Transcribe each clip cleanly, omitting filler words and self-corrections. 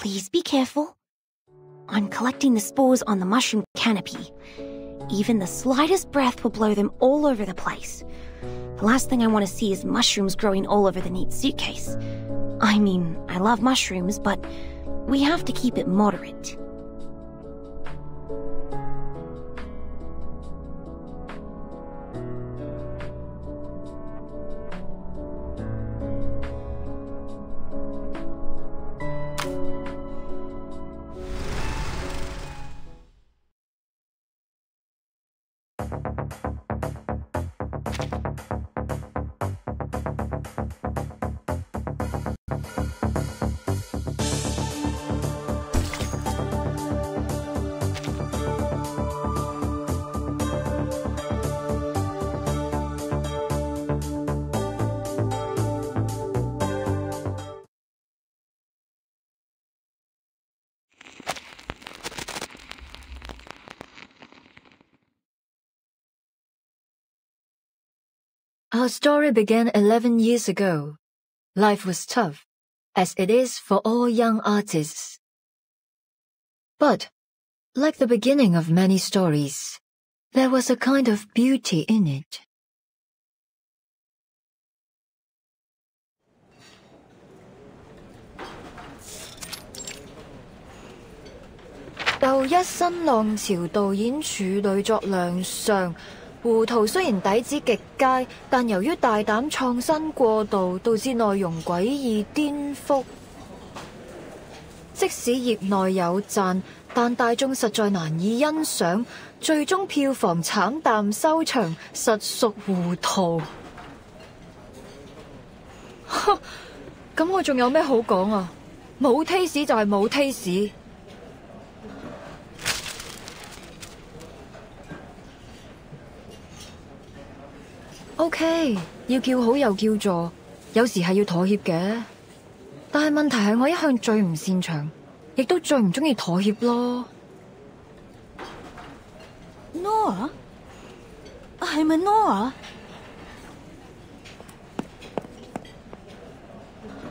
Please be careful. I'm collecting the spores on the mushroom canopy. Even the slightest breath will blow them all over the place. The last thing I want to see is mushrooms growing all over the neat suitcase. I mean, I love mushrooms, but we have to keep it moderate. Our story began 11 years ago. Life was tough, as it is for all young artists. But, like the beginning of many stories, there was a kind of beauty in it. 又一新浪潮導演處女作亮相。胡桃雖然底子極佳，但由於大膽創新過度，導致內容詭異顛覆。即使業內有讚，但大眾實在難以欣賞，最終票房慘淡收場，實屬糊塗。咁我仲有咩好講啊？冇 taste 就係冇 taste。OK， 要叫好又叫座，有時係要妥協嘅。但係問題係我一向最唔擅長，亦都最唔中意妥協咯。Nora？ 係咪 Nora？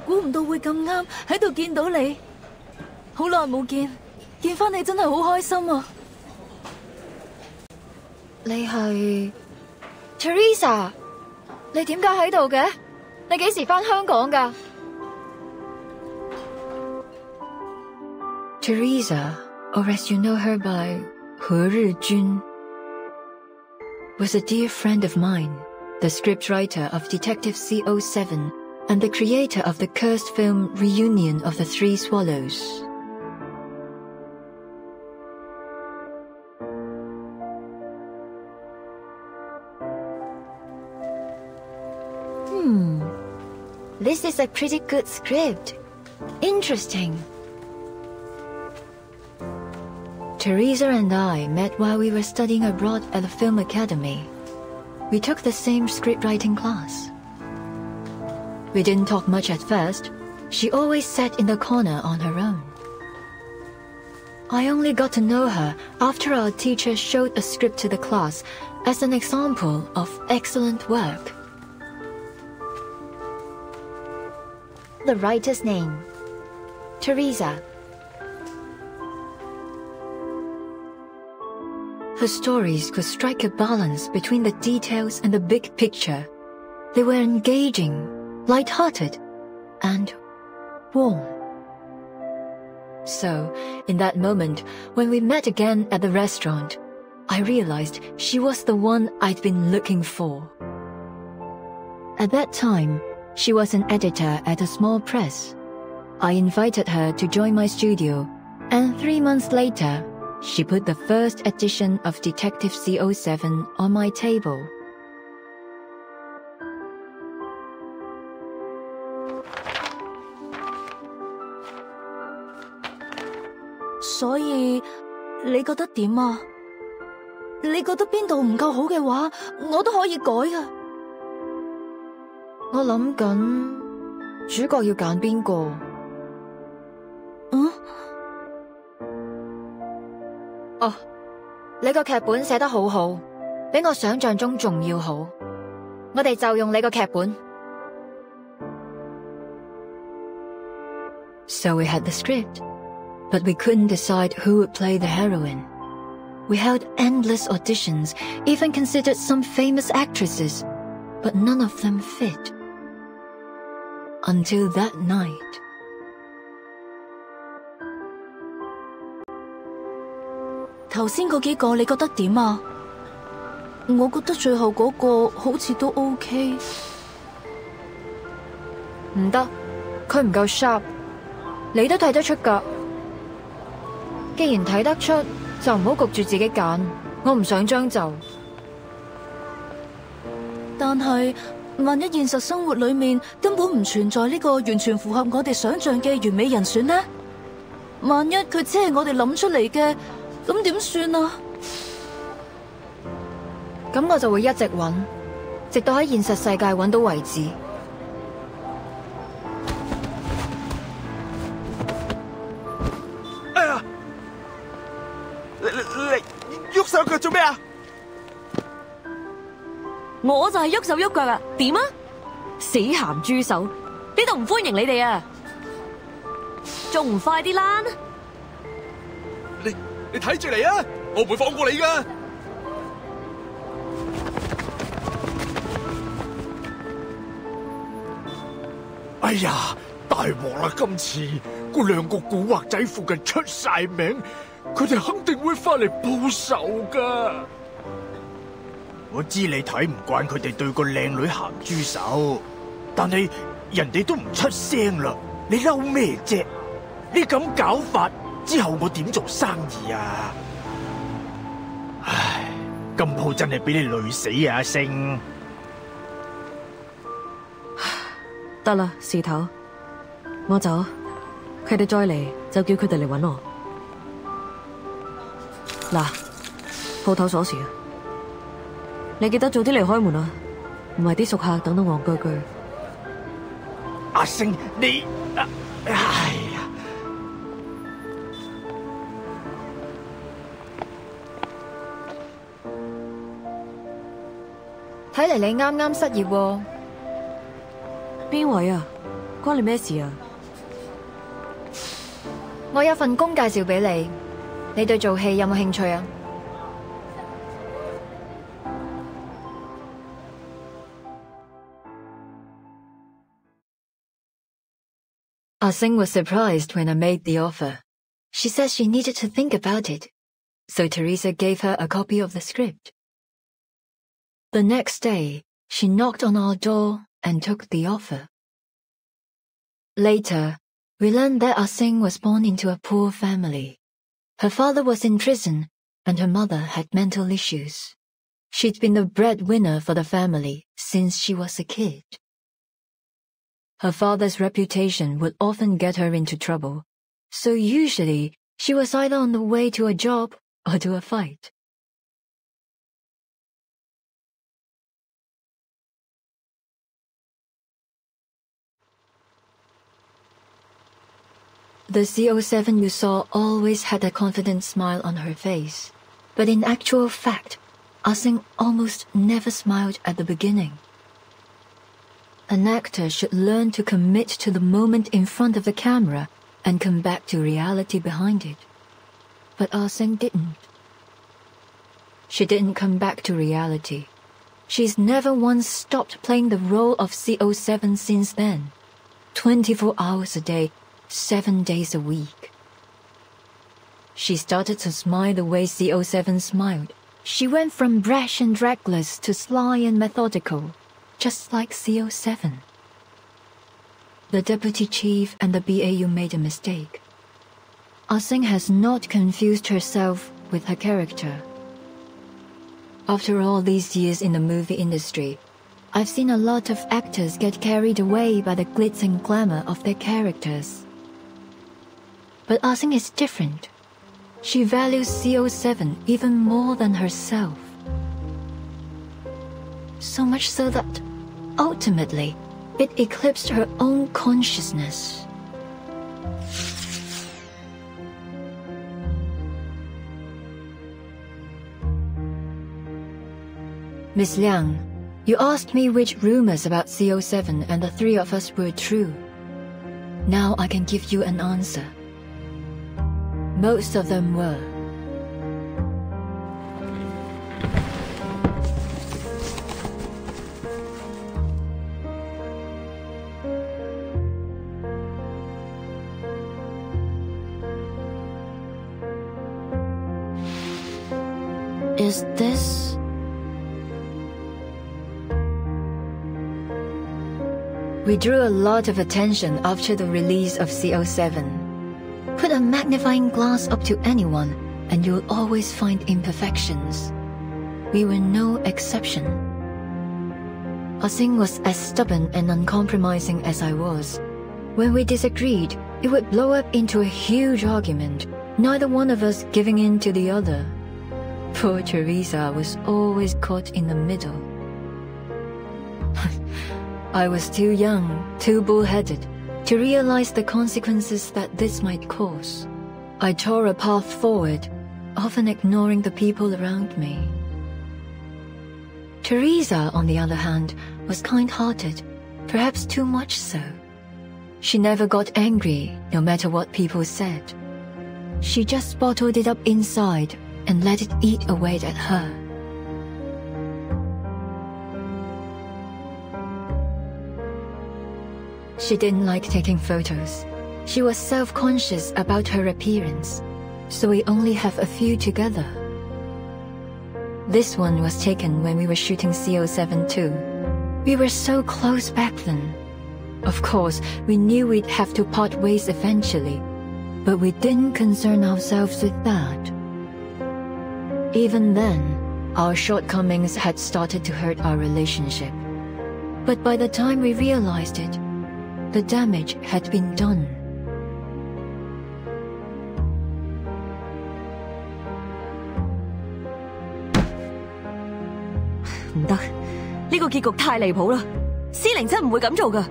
估唔到會咁啱喺度見到你，好耐冇見，見返你真係好開心啊！你係 Teresa？ 你點解喺度嘅？你幾時返香港㗎？ Teresa, or as you know her by 何日君, was a dear friend of mine, the scriptwriter of Detective C07 and the creator of the cursed film Reunion of the Three Swallows. This is a pretty good script. Interesting. Teresa and I met while we were studying abroad at the Film Academy. We took the same scriptwriting class. We didn't talk much at first. She always sat in the corner on her own. I only got to know her after our teacher showed a script to the class as an example of excellent work. The writer's name, Teresa. Her stories could strike a balance between the details and the big picture. They were engaging, light-hearted, and warm. So, in that moment, when we met again at the restaurant, I realized she was the one I'd been looking for. At that time, she was an editor at a small press. I invited her to join my studio, and 3 months later, she put the first edition of Detective C07 on my table. 所以你覺得點啊？你覺得邊度唔夠好嘅話，我都可以改㗎。我諗緊主角要揀邊個？哦，你個劇本寫得好好，比我想象中仲要好。我哋就用你個劇本。So we had the script, but we couldn't decide who would play the heroine. We held endless auditions, even considered some famous actresses, but none of them fit. Until that night. 頭先嗰幾個你覺得點啊？我覺得最後嗰個好似都 OK。唔得，佢唔夠 sharp， 你都睇得出㗎。既然睇得出，就唔好焗住自己揀，我唔想將就。但係萬一現實生活裏面根本唔存在呢個完全符合我哋想象嘅完美人選呢？萬一佢只係我哋諗出嚟嘅，咁點算啊？咁我就會一直揾，直到喺現實世界揾到為止。哎呀！你喐手腳做咩啊？我就係喐手喐腳啊！點啊？死鹹豬手！呢度唔歡迎你哋啊！仲唔快啲啦！你睇住嚟啊！我唔會放過你噶！哎呀，大鑊啦！今次嗰兩個古惑仔附近出晒名，佢哋肯定會翻嚟報仇噶。我知你睇唔慣佢哋對個靚女鹹豬手，但係人哋都唔出聲啦，你嬲咩啫？你咁搞法之後，我點做生意啊？唉，今鋪真係俾你累死啊，阿星！得啦，事頭，我走，佢哋再嚟就叫佢哋嚟搵我。嗱，鋪頭鎖匙啊！你記得早啲嚟開門啊，唔係啲熟客等到戇居居。阿星，你哎呀！睇嚟你啱啱失業喎。邊位啊？關你咩事啊？我有份工介紹俾你，你對做戲有冇興趣啊？Ah-Sing was surprised when I made the offer. She said she needed to think about it, so Teresa gave her a copy of the script. The next day, she knocked on our door and took the offer. Later, we learned that Ah-Sing was born into a poor family. Her father was in prison, and her mother had mental issues. She'd been the breadwinner for the family since she was a kid. Her father's reputation would often get her into trouble, so usually she was either on the way to a job or to a fight. The CO7 you saw always had a confident smile on her face, but in actual fact, Ah-Sing almost never smiled at the beginning. An actor should learn to commit to the moment in front of the camera and come back to reality behind it. But Ah-Sing didn't. She didn't come back to reality. She's never once stopped playing the role of CO7 since then. 24 hours a day, 7 days a week. She started to smile the way CO7 smiled. She went from brash and reckless to sly and methodical, just like CO7. The deputy chief and the BAU made a mistake. Ah-Sing has not confused herself with her character. After all these years in the movie industry, I've seen a lot of actors get carried away by the glitz and glamour of their characters. But Ah-Sing is different. She values CO7 even more than herself. So much so that, ultimately, it eclipsed her own consciousness. Miss Liang, you asked me which rumors about CO7 and the three of us were true. Now I can give you an answer. Most of them were. Is this... We drew a lot of attention after the release of CO7. Put a magnifying glass up to anyone and you'll always find imperfections. We were no exception. Ah-Sing was as stubborn and uncompromising as I was. When we disagreed, it would blow up into a huge argument, neither one of us giving in to the other. Poor Teresa was always caught in the middle. I was too young, too bullheaded, to realize the consequences that this might cause. I tore a path forward, often ignoring the people around me. Teresa, on the other hand, was kind-hearted, perhaps too much so. She never got angry, no matter what people said. She just bottled it up inside and let it eat away at her. She didn't like taking photos. She was self-conscious about her appearance, so we only have a few together. This one was taken when we were shooting CO7 too. We were so close back then. Of course, we knew we'd have to part ways eventually, but we didn't concern ourselves with that. Even then, our shortcomings had started to hurt our relationship. But by the time we realized it, the damage had been done. 唔得，呢個結局太離譜啦！司靈真唔會咁做㗎。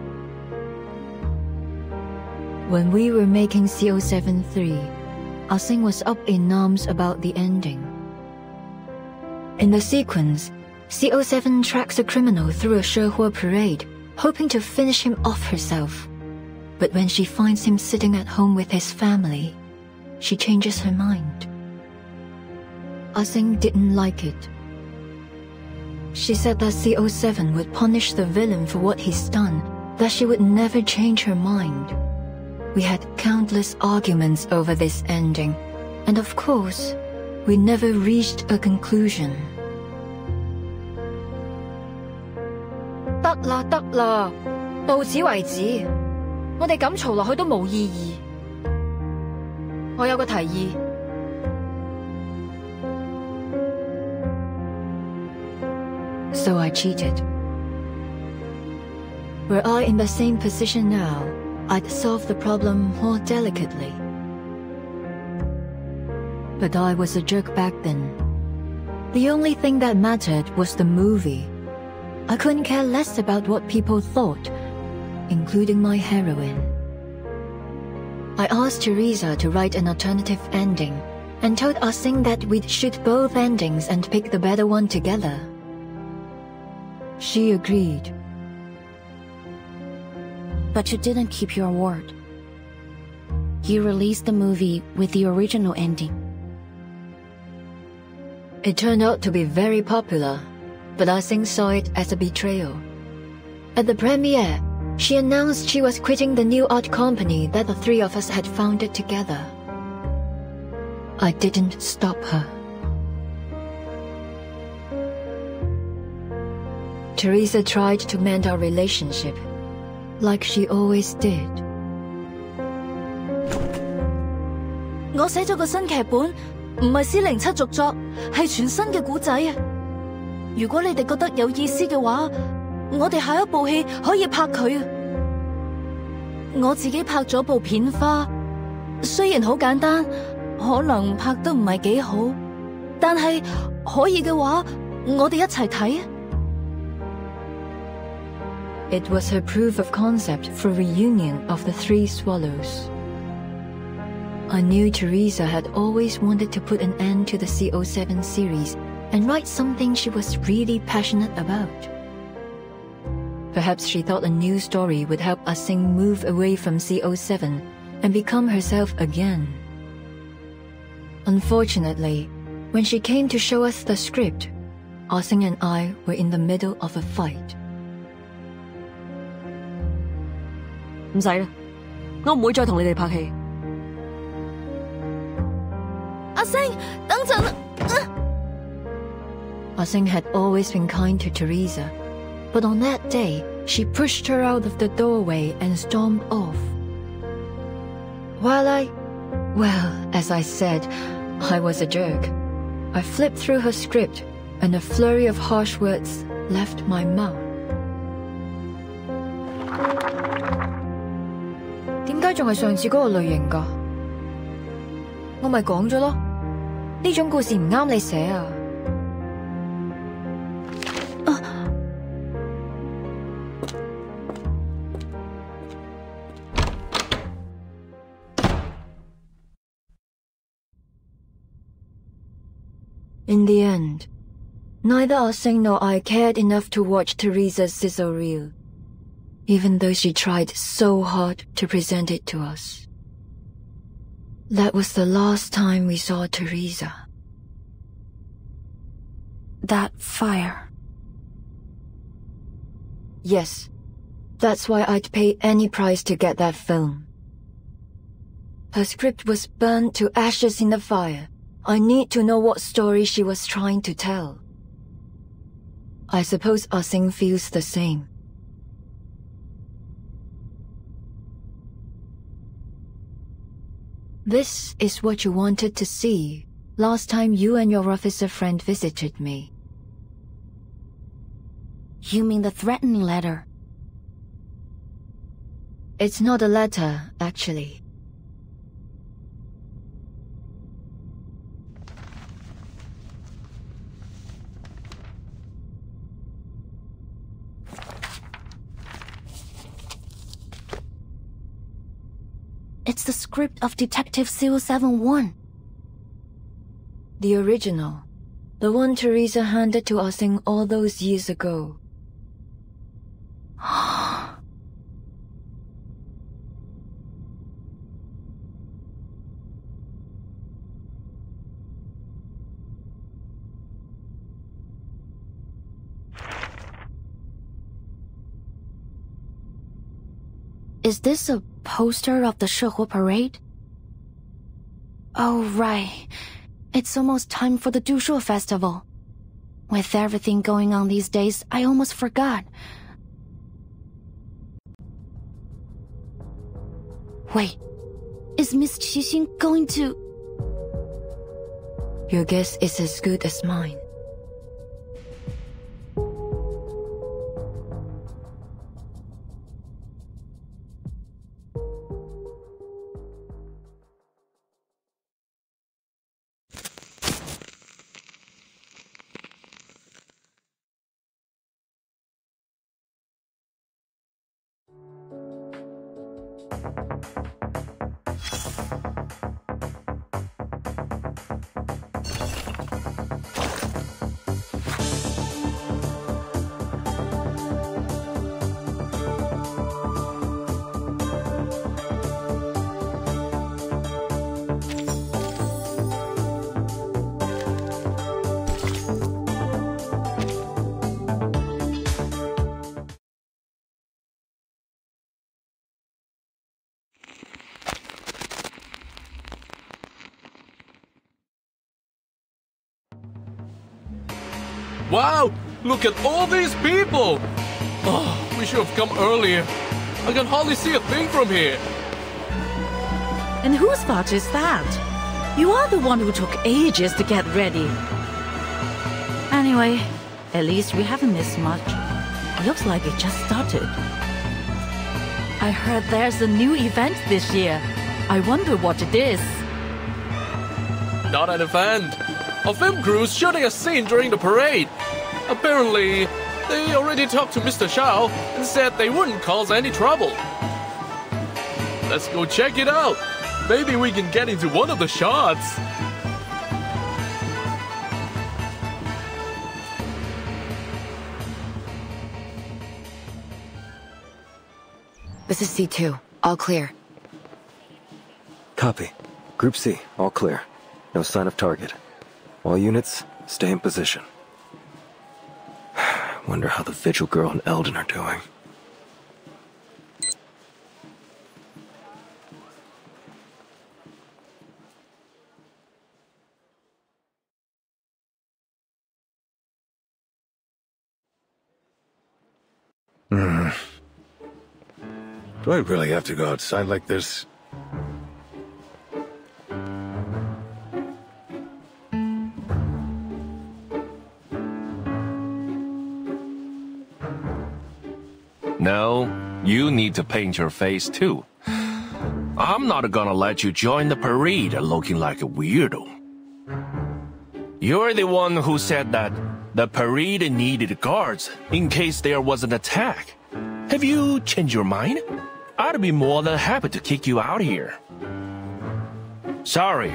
When we were making CO7-3, Ah-Sing was up in arms about the ending. In the sequence, CO7 tracks a criminal through a Shehua parade, hoping to finish him off herself. But when she finds him sitting at home with his family, she changes her mind. Ah-Sing didn't like it. She said that CO7 would punish the villain for what he's done, that she would never change her mind. We had countless arguments over this ending, and of course, we never reached a conclusion. 得啦得啦，到此為止，我哋咁嘈落去都冇意義。我有個提議。So I cheated. Were I in the same position now, I'd solve the problem more delicately. But I was a jerk back then. The only thing that mattered was the movie. I couldn't care less about what people thought, including my heroine. I asked Teresa to write an alternative ending, and told Ah-Sing that we'd shoot both endings and pick the better one together. She agreed. But you didn't keep your word. You released the movie with the original ending. It turned out to be very popular, but Ah-Sing saw it as a betrayal. At the premiere, she announced she was quitting the new art company that the three of us had founded together. I didn't stop her. Teresa tried to mend our relationship, like she always did. 我寫咗個新劇本，唔係C07續作，係全新嘅故仔啊！如果你哋覺得有意思嘅話，我哋下一部戲可以拍佢啊！我自己拍咗部片花，雖然好簡單，可能拍得唔係幾好，但係可以嘅話，我哋一齊睇啊！ It was her proof of concept for reunion of the Three Swallows. I knew Teresa had always wanted to put an end to the CO7 series and write something she was really passionate about. Perhaps she thought a new story would help Ah-Sing move away from CO7 and become herself again. Unfortunately, when she came to show us the script, Ah-Seng and I were in the middle of a fight. 唔使啦，我唔會再同你哋拍戲。阿星，等陣啊Ah-Seng had always been kind to Teresa, but on that day, she pushed her out of the doorway and stormed off. Well, as I said, I was a jerk. I flipped through her script, and a flurry of harsh words left my mouth. 點解仲係上次嗰個類型㗎？我咪講咗咯，呢種故事唔啱你寫啊！ In the end, neither Ah-Seng nor I cared enough to watch Teresa's sizzle reel, even though she tried so hard to present it to us. That was the last time we saw Teresa. That fire. Yes, that's why I'd pay any price to get that film. Her script was burned to ashes in the fire. I need to know what story she was trying to tell. I suppose Ah-Seng feels the same. This is what you wanted to see last time you and your officer friend visited me. You mean the threatening letter? It's not a letter, actually. It's the script of Detective 071. The original. The one Teresa handed to Ah-Seng all those years ago. Is this a poster of the Shehua parade? Oh, right. It's almost time for the Dushuo festival. With everything going on these days, I almost forgot. Wait, is Miss Qixin going to... Your guess is as good as mine. Wow! Look at all these people! Oh, we should have come earlier. I can hardly see a thing from here. And whose fault is that? You are the one who took ages to get ready. Anyway, at least we haven't missed much. Looks like it just started. I heard there's a new event this year. I wonder what it is. Not an event. A film crew's shooting a scene during the parade. Apparently, they already talked to Mr. Shao and said they wouldn't cause any trouble. Let's go check it out. Maybe we can get into one of the shots. This is C2. All clear. Copy. Group C, all clear. No sign of target. All units, stay in position. Wonder how the Vigil Girl and Eldon are doing. Do I really have to go outside like this? No, you need to paint your face too. I'm not gonna let you join the parade looking like a weirdo. You're the one who said that the parade needed guards in case there was an attack. Have you changed your mind? I'd be more than happy to kick you out here. Sorry,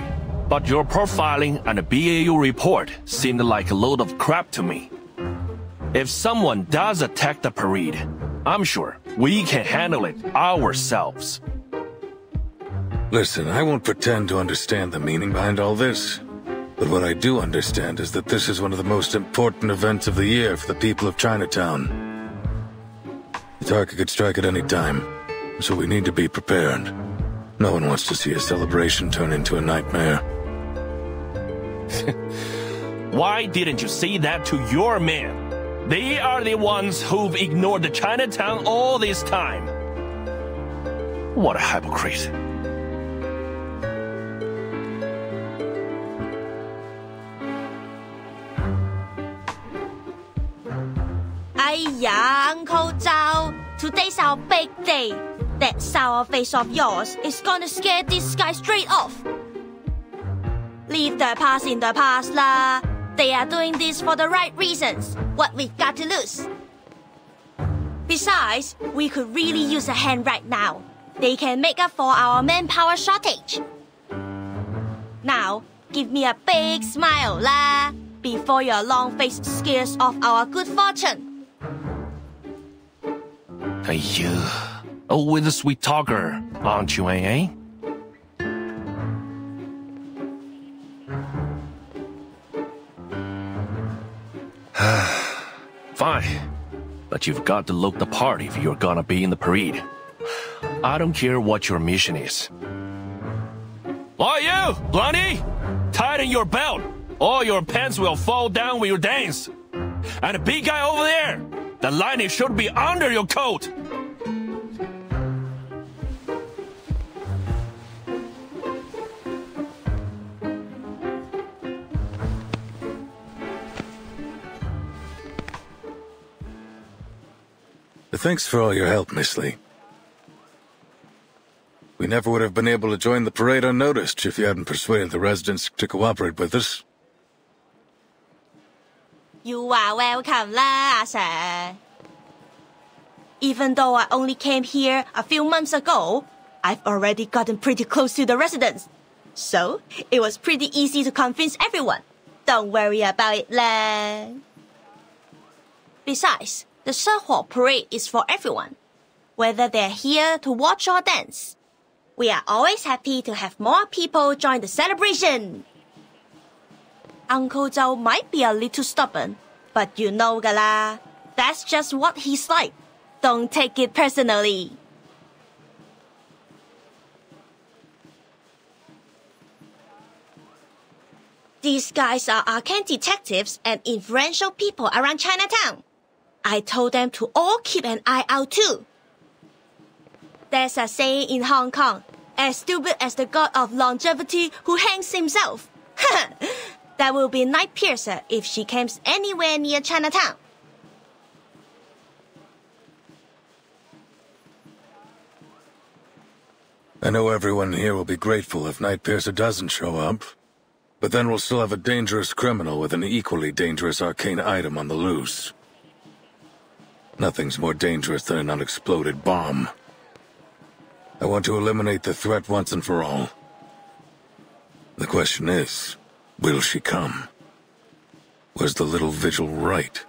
but your profiling and the BAU report seemed like a load of crap to me. If someone does attack the parade, I'm sure we can handle it ourselves. Listen, I won't pretend to understand the meaning behind all this. But what I do understand is that this is one of the most important events of the year for the people of Chinatown. The target could strike at any time, so we need to be prepared. No one wants to see a celebration turn into a nightmare. Why didn't you say that to your men? They are the ones who've ignored the Chinatown all this time. What a hypocrite. Uncle Zhao, today's our big day. That sour face of yours is gonna scare this guy straight off. Leave the past in the past lah. They are doing this for the right reasons. What we've got to lose. Besides, we could really use a hand right now. They can make up for our manpower shortage. Now, give me a big smile lah, before your long face scares off our good fortune. Always a sweet talker, aren't you, eh? Fine, but you've got to look the part if you're gonna be in the parade. I don't care what your mission is. Oh, you, Blondie! Tighten your belt, or your pants will fall down when you dance. And the big guy over there, the lining should be under your coat. Thanks for all your help, Miss Lee. We never would have been able to join the parade unnoticed if you hadn't persuaded the residents to cooperate with us. You are welcome lah, sir. Even though I only came here a few months ago, I've already gotten pretty close to the residents. So, it was pretty easy to convince everyone. Don't worry about it lah. Besides, the Shehuo parade is for everyone, whether they're here to watch or dance. We are always happy to have more people join the celebration. Uncle Zhao might be a little stubborn, but you know gala, that's just what he's like. Don't take it personally. These guys are arcane detectives and influential people around Chinatown. I told them to all keep an eye out too. There's a saying in Hong Kong, as stupid as the god of longevity who hangs himself. That will be Night Piercer if she comes anywhere near Chinatown. I know everyone here will be grateful if Night Piercer doesn't show up. But then we'll still have a dangerous criminal with an equally dangerous arcane item on the loose. Nothing's more dangerous than an unexploded bomb. I want to eliminate the threat once and for all. The question is, will she come? Was the little vigil right?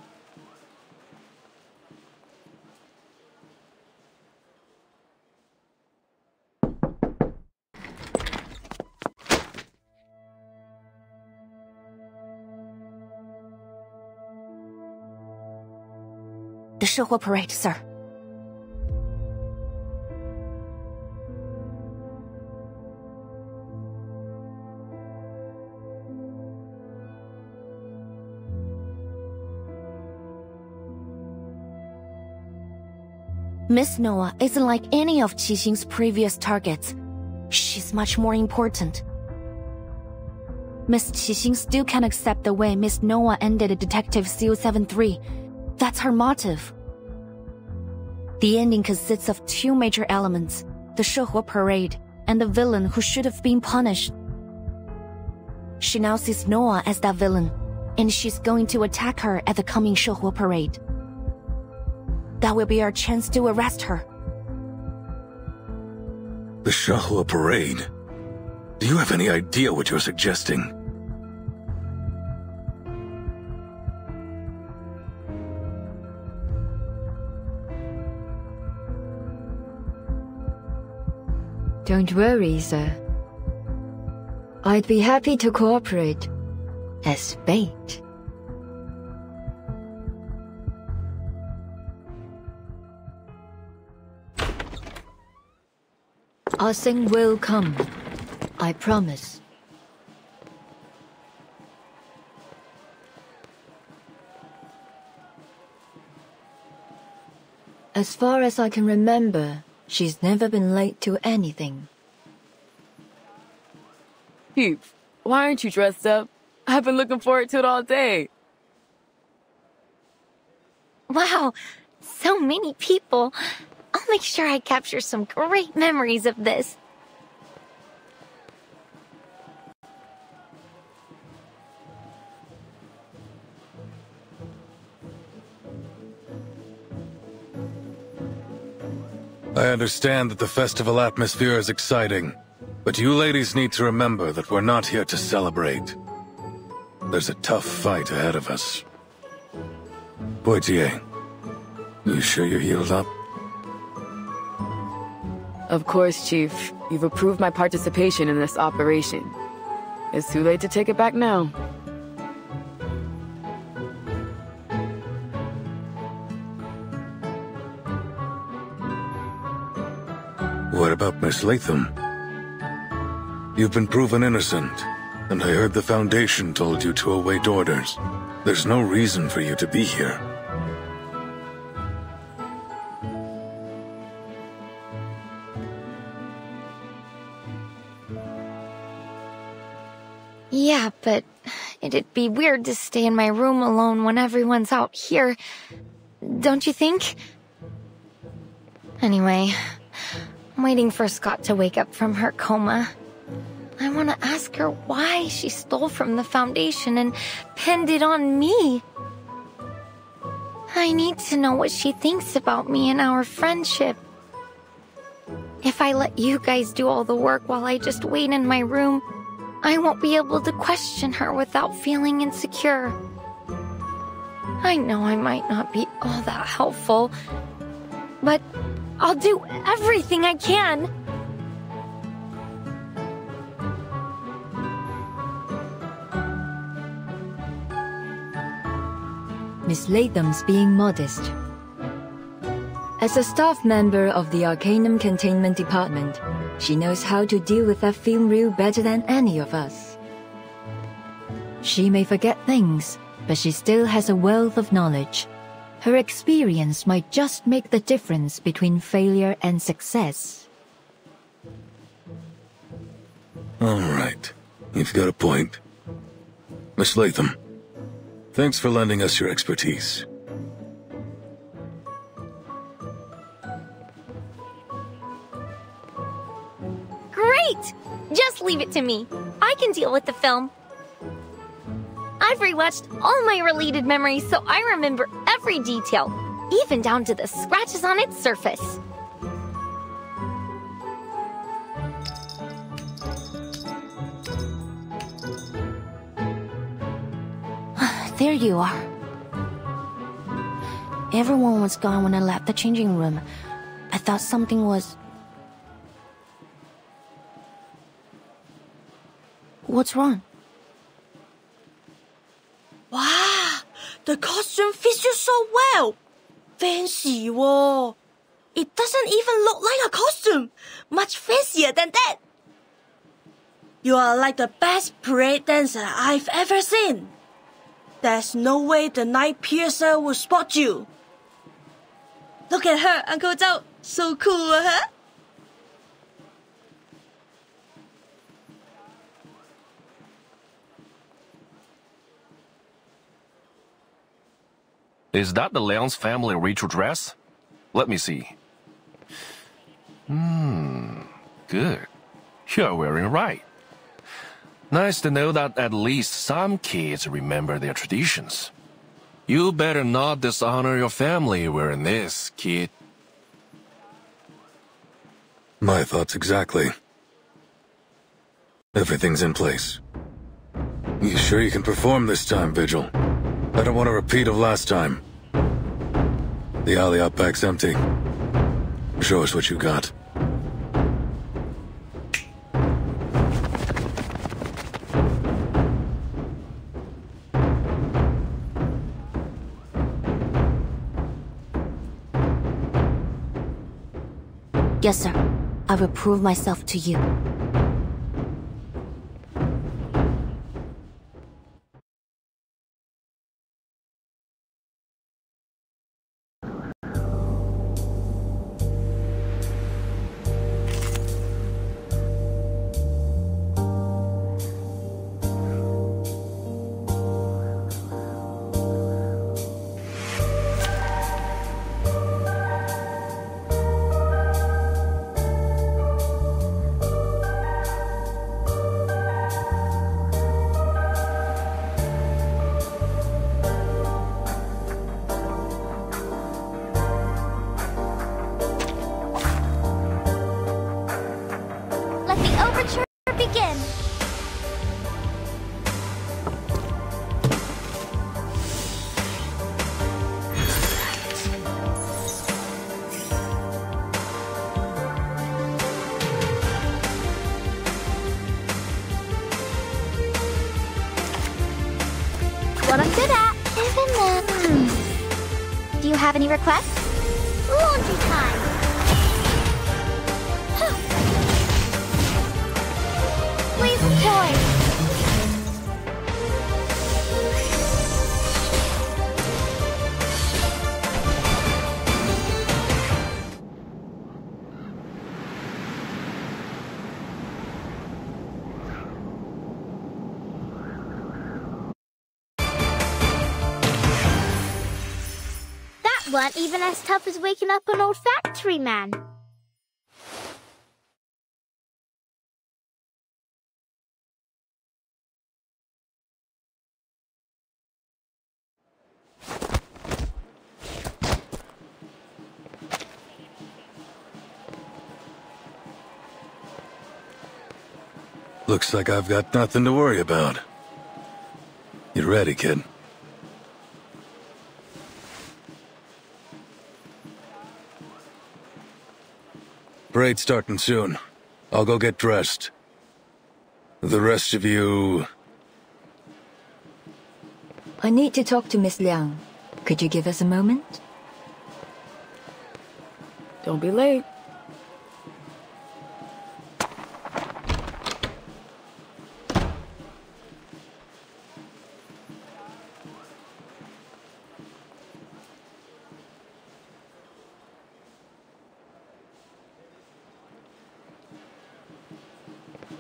The 社火 parade, sir. Miss Noah isn't like any of Qixing's previous targets. She's much more important. Miss Qixing still can't accept the way Miss Noah ended Detective 073. That's her motive. The ending consists of two major elements, the 社火 parade and the villain who should have been punished. She now sees Noah as that villain, and she's going to attack her at the coming 社火 parade. That will be our chance to arrest her. The 社火 parade? Do you have any idea what you're suggesting? Don't worry, sir. I'd be happy to cooperate as bait. Ah-Seng will come. I promise. As far as I can remember, she's never been late to anything. Peeps, why aren't you dressed up? I've been looking forward to it all day. Wow, so many people. I'll make sure I capture some great memories of this. I understand that the festival atmosphere is exciting, but you ladies need to remember that we're not here to celebrate. There's a tough fight ahead of us. Poitier, you sure you're healed up? Of course, Chief. You've approved my participation in this operation. It's too late to take it back now. What about Miss Latham? You've been proven innocent, and I heard the Foundation told you to await orders. There's no reason for you to be here. Yeah, but it'd be weird to stay in my room alone when everyone's out here. Don't you think? Anyway, I'm waiting for Scott to wake up from her coma. I want to ask her why she stole from the Foundation and pinned it on me. I need to know what she thinks about me and our friendship. If I let you guys do all the work while I just wait in my room, I won't be able to question her without feeling insecure. I know I might not be all that helpful, but I'll do everything I can. Miss Latham's being modest. As a staff member of the Arcanum Containment Department, she knows how to deal with that film reel better than any of us. She may forget things, but she still has a wealth of knowledge. Her experience might just make the difference between failure and success. All right. You've got a point. Miss Latham, thanks for lending us your expertise. Great! Just leave it to me. I can deal with the film. I've rewatched all my related memories, so I remember every detail, even down to the scratches on its surface. There you are. Everyone was gone when I left the changing room. I thought something was... What's wrong? Wow, the costume fits you so well. fancy 喎。It doesn't even look like a costume. Much fancier than that. You are like the best parade dancer I've ever seen. There's no way the night piercer will spot you. Look at her, Uncle Zhou. So cool, huh? Is that the Liang's family ritual dress? Let me see. Good. You're wearing it right. Nice to know that at least some kids remember their traditions. You better not dishonor your family wearing this, kid. My thoughts exactly. Everything's in place. You sure you can perform this time, Vigil? I don't want a repeat of last time. The alley out back's empty. Show us what you got. Yes, sir. I will prove myself to you. Let the overture begin. What I'm good at. Even then. Do you have any requests? Laundry time. Please enjoy. That weren't even as tough as waking up an old factory man. Looks like I've got nothing to worry about. You ready, kid? Parade's starting soon. I'll go get dressed. The rest of you... I need to talk to Miss Liang. Could you give us a moment? Don't be late.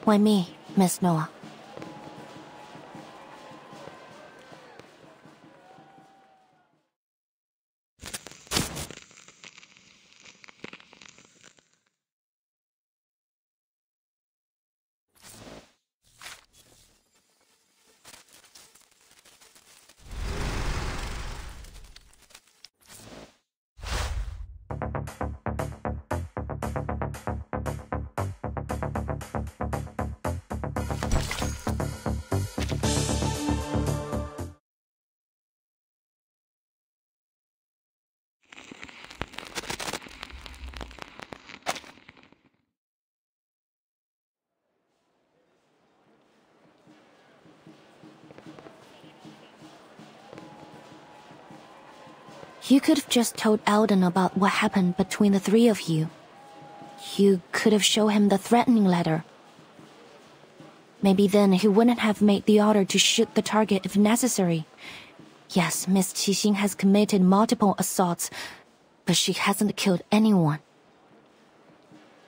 Why me, Miss Noah? You could have just told Eldon about what happened between the three of you. You could have shown him the threatening letter. Maybe then he wouldn't have made the order to shoot the target if necessary. Yes, Miss Qixing has committed multiple assaults, but she hasn't killed anyone.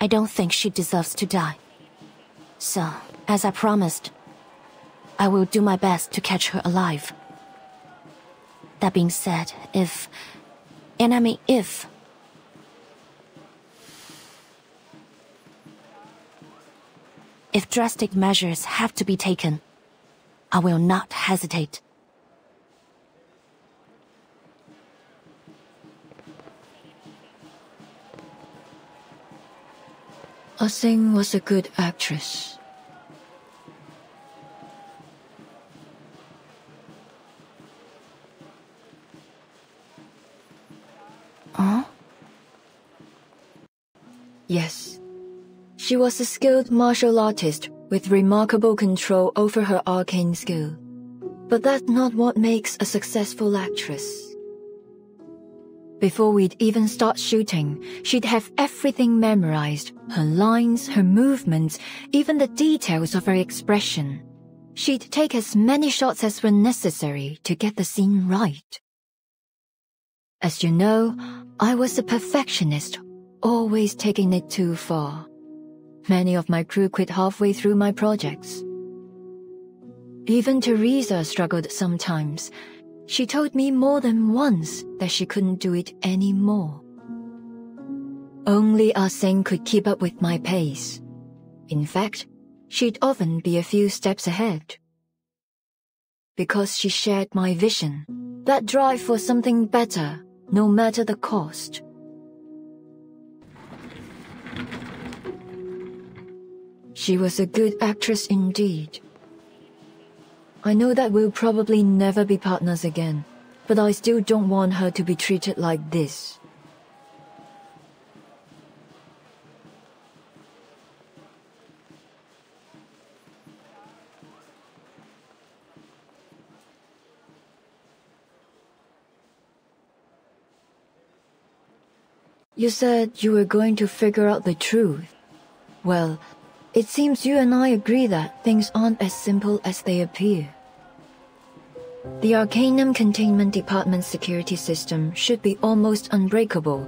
I don't think she deserves to die. So, as I promised, I will do my best to catch her alive. That being said, if drastic measures have to be taken, I will not hesitate. Ah-Sing was a good actress. Huh? Yes. She was a skilled martial artist with remarkable control over her arcane skill. But that's not what makes a successful actress. Before we'd even start shooting, she'd have everything memorized. Her lines, her movements, even the details of her expression. She'd take as many shots as were necessary to get the scene right. As you know, I was a perfectionist, always taking it too far. Many of my crew quit halfway through my projects. Even Teresa struggled sometimes. She told me more than once that she couldn't do it anymore. Only Ah-Sing could keep up with my pace. In fact, she'd often be a few steps ahead. Because she shared my vision, that drive for something better, no matter the cost. She was a good actress indeed. I know that we'll probably never be partners again, but I still don't want her to be treated like this. You said you were going to figure out the truth. Well, it seems you and I agree that things aren't as simple as they appear. The Arcanum Containment Department's security system should be almost unbreakable.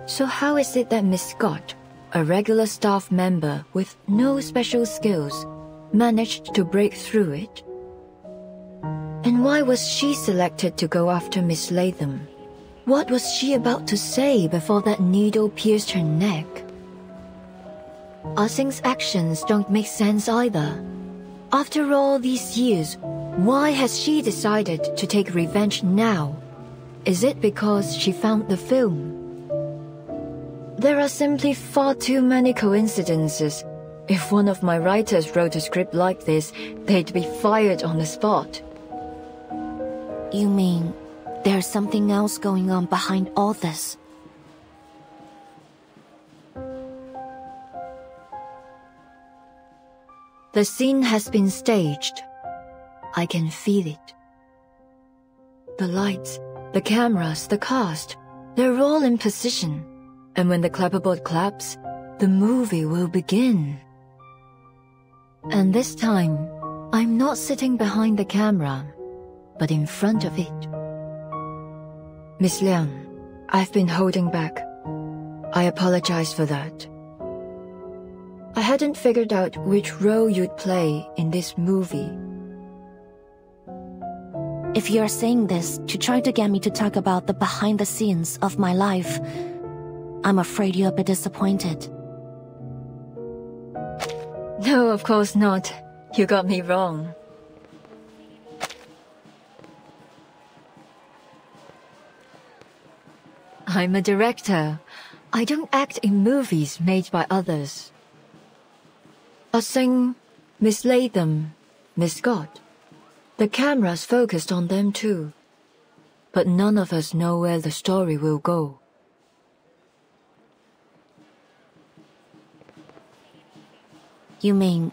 So how is it that Miss Scott, a regular staff member with no special skills, managed to break through it? And why was she selected to go after Miss Latham? What was she about to say before that needle pierced her neck? Ah-Sing's actions don't make sense either. After all these years, why has she decided to take revenge now? Is it because she found the film? There are simply far too many coincidences. If one of my writers wrote a script like this, they'd be fired on the spot. You mean there's something else going on behind all this? The scene has been staged. I can feel it. The lights, the cameras, the cast, they're all in position. And when the clapperboard claps, the movie will begin. And this time, I'm not sitting behind the camera, but in front of it. Miss Liang, I've been holding back. I apologize for that. I hadn't figured out which role you'd play in this movie. If you're saying this to try to get me to talk about the behind the scenes of my life, I'm afraid you'll be disappointed. No, of course not. You got me wrong. I'm a director. I don't act in movies made by others. Ah-Sing, Miss Latham, Miss Scott. The camera's focused on them too. But none of us know where the story will go. You mean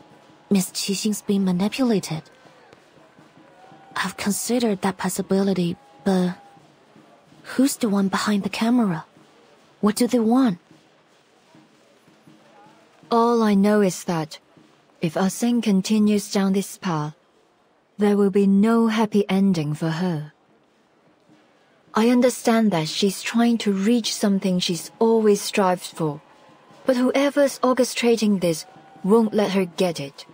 Miss Qixing's being manipulated? I've considered that possibility, but Who's the one behind the camera? What do they want? All I know is that if Ah Sing continues down this path, there will be no happy ending for her. I understand that she's trying to reach something she's always strived for, but whoever's orchestrating this won't let her get it.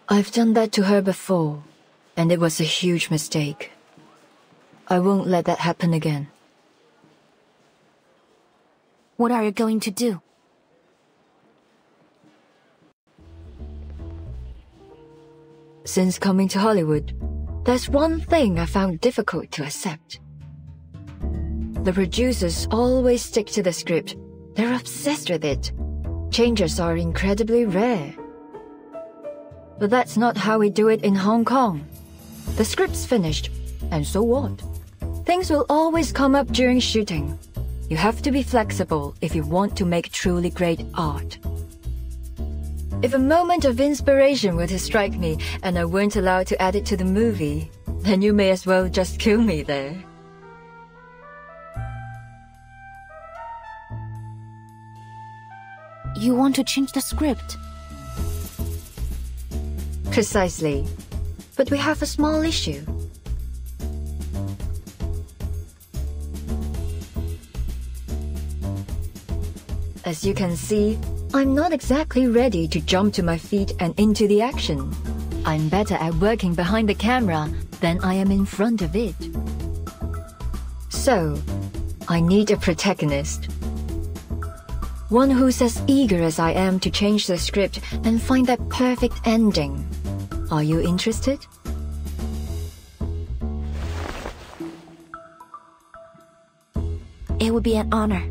I've done that to her before, and it was a huge mistake. I won't let that happen again. What are you going to do? Since coming to Hollywood, there's one thing I found difficult to accept. The producers always stick to the script. They're obsessed with it. Changes are incredibly rare. But that's not how we do it in Hong Kong. The script's finished, and so what? Things will always come up during shooting. You have to be flexible if you want to make truly great art. If a moment of inspiration were to strike me and I weren't allowed to add it to the movie, then you may as well just kill me there. You want to change the script? Precisely. But we have a small issue. As you can see, I'm not exactly ready to jump to my feet and into the action. I'm better at working behind the camera than I am in front of it. So, I need a protagonist. One who's as eager as I am to change the script and find that perfect ending. Are you interested? It would be an honor.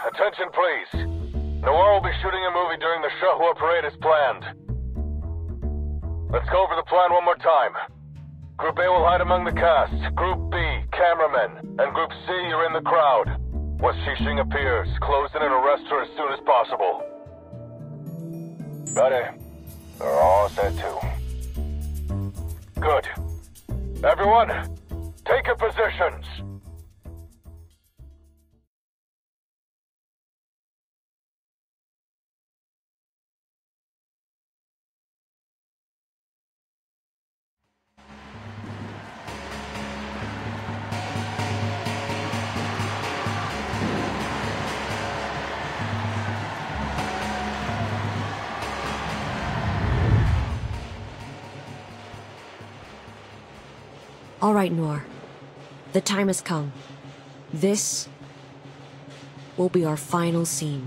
Attention please. Noir will be shooting a movie during the Shahua parade as planned. Let's go over the plan one more time. Group A will hide among the cast, Group B, cameramen, and Group C, you're in the crowd. Once Xixing appears, close in and arrest her as soon as possible. Got it. They're all set too. Good. Everyone, take your positions. All right, Noir. The time has come. This will be our final scene.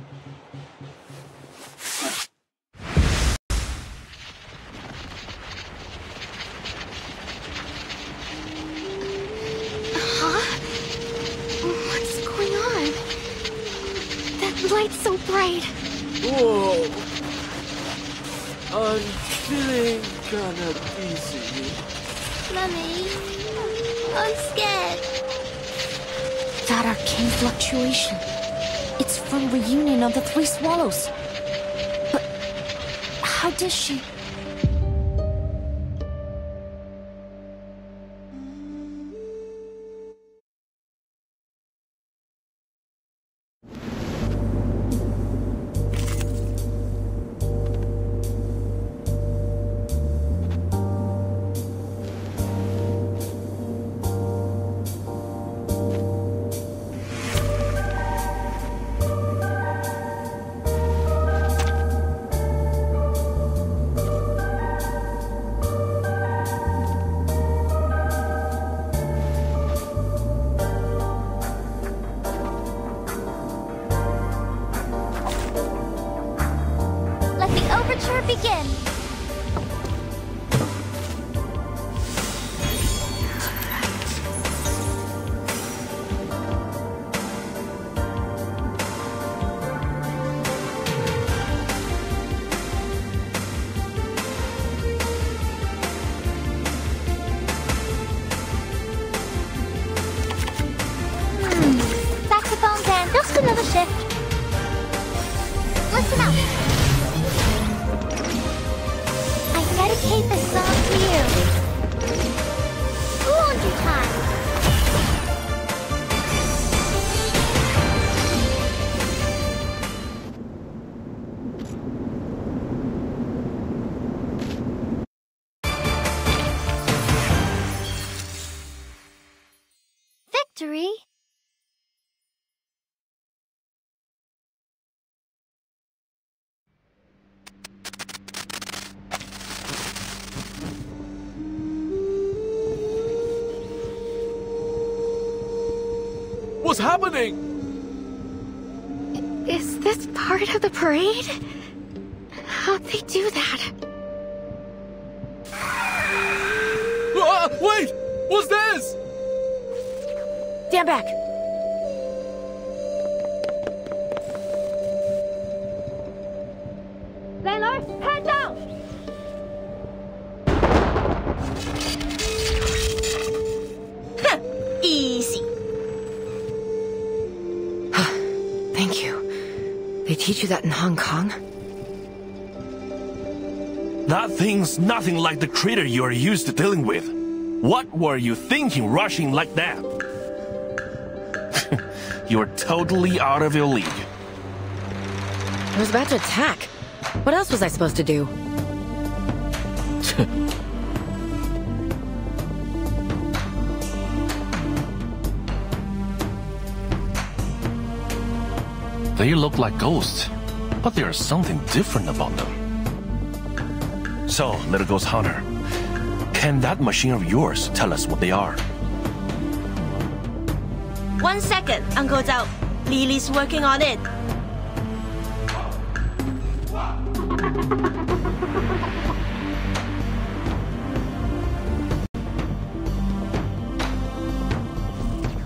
What's going on? That light's so bright. Whoa. I'm feeling kinda dizzy. Mummy, I'm scared. That arcane fluctuation. It's from Reunion of the Three Swallows. But how does she... Begin. Saxophones and Just another shift. Listen up. I dedicate this song to you. Laundry time. Victory? What's happening? Is this part of the parade? How'd they do that? Wait! What's this? Stand back. Landlord, head down! Easy. Thank you. They teach you that in Hong Kong? That thing's nothing like the critter you're used to dealing with. What were you thinking rushing like that? You're totally out of your league. I was about to attack. What else was I supposed to do? They look like ghosts, but there's something different about them. So, Little Ghost Hunter, can that machine of yours tell us what they are? 1 second, Uncle Zhao. Lily's working on it.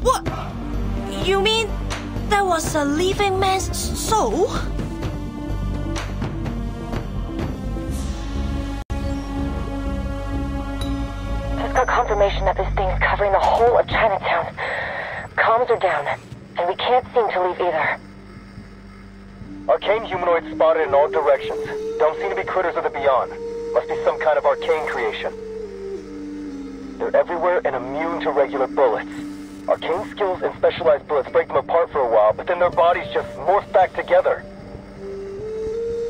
What? You mean there was a living man's soul? Just got confirmation that this thing's covering the whole of Chinatown. Comms are down, and we can't seem to leave either. Arcane humanoids spotted in all directions. Don't seem to be critters of the beyond. Must be some kind of arcane creation. They're everywhere and immune to regular bullets. Arcane skills and specialized bullets break them apart for a while, but then their bodies just morph back together.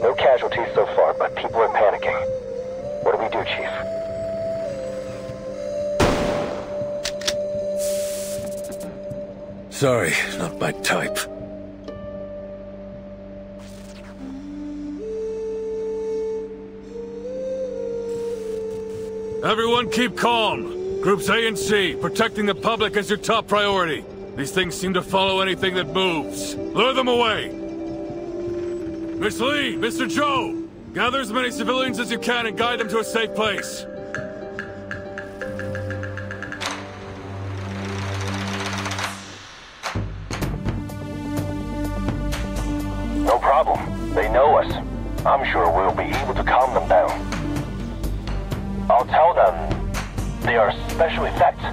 No casualties so far, but people are panicking. What do we do, Chief? Sorry, not my type. Everyone keep calm. Groups A and C, protecting the public is your top priority. These things seem to follow anything that moves. Lure them away. Miss Lee, Mr. Zhou, gather as many civilians as you can and guide them to a safe place. No problem. They know us. I'm sure we'll be able to calm them down. I'll tell them they are special effects.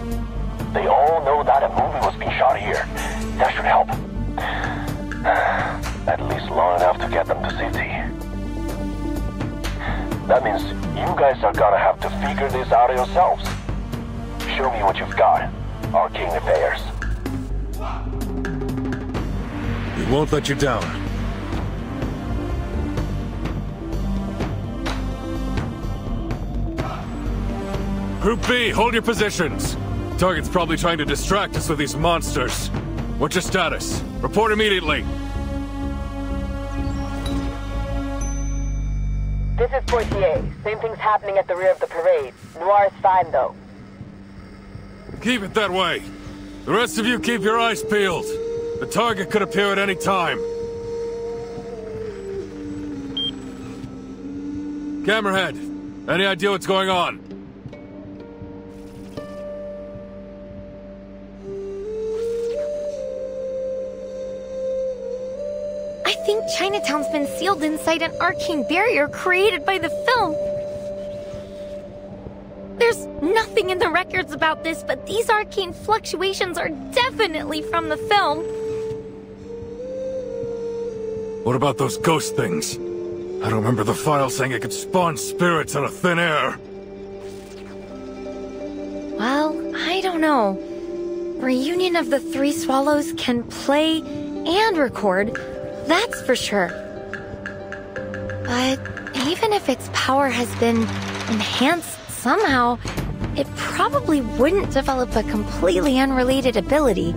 They all know that a movie was being shot here. That should help. At least long enough to get them to safety. That means you guys are gonna have to figure this out yourselves. Show me what you've got, Arcane Affairs. We won't let you down. Group B, hold your positions. Target's probably trying to distract us with these monsters. What's your status? Report immediately. This is Portier. Same thing's happening at the rear of the parade. Noir's fine, though. Keep it that way. The rest of you keep your eyes peeled. The target could appear at any time. Camerahead, any idea what's going on? I think Chinatown's been sealed inside an arcane barrier created by the film. There's nothing in the records about this, but these arcane fluctuations are definitely from the film. What about those ghost things? I don't remember the file saying it could spawn spirits out of thin air. Well, I don't know. Reunion of the Three Swallows can play and record, that's for sure. But even if its power has been enhanced somehow, it probably wouldn't develop a completely unrelated ability.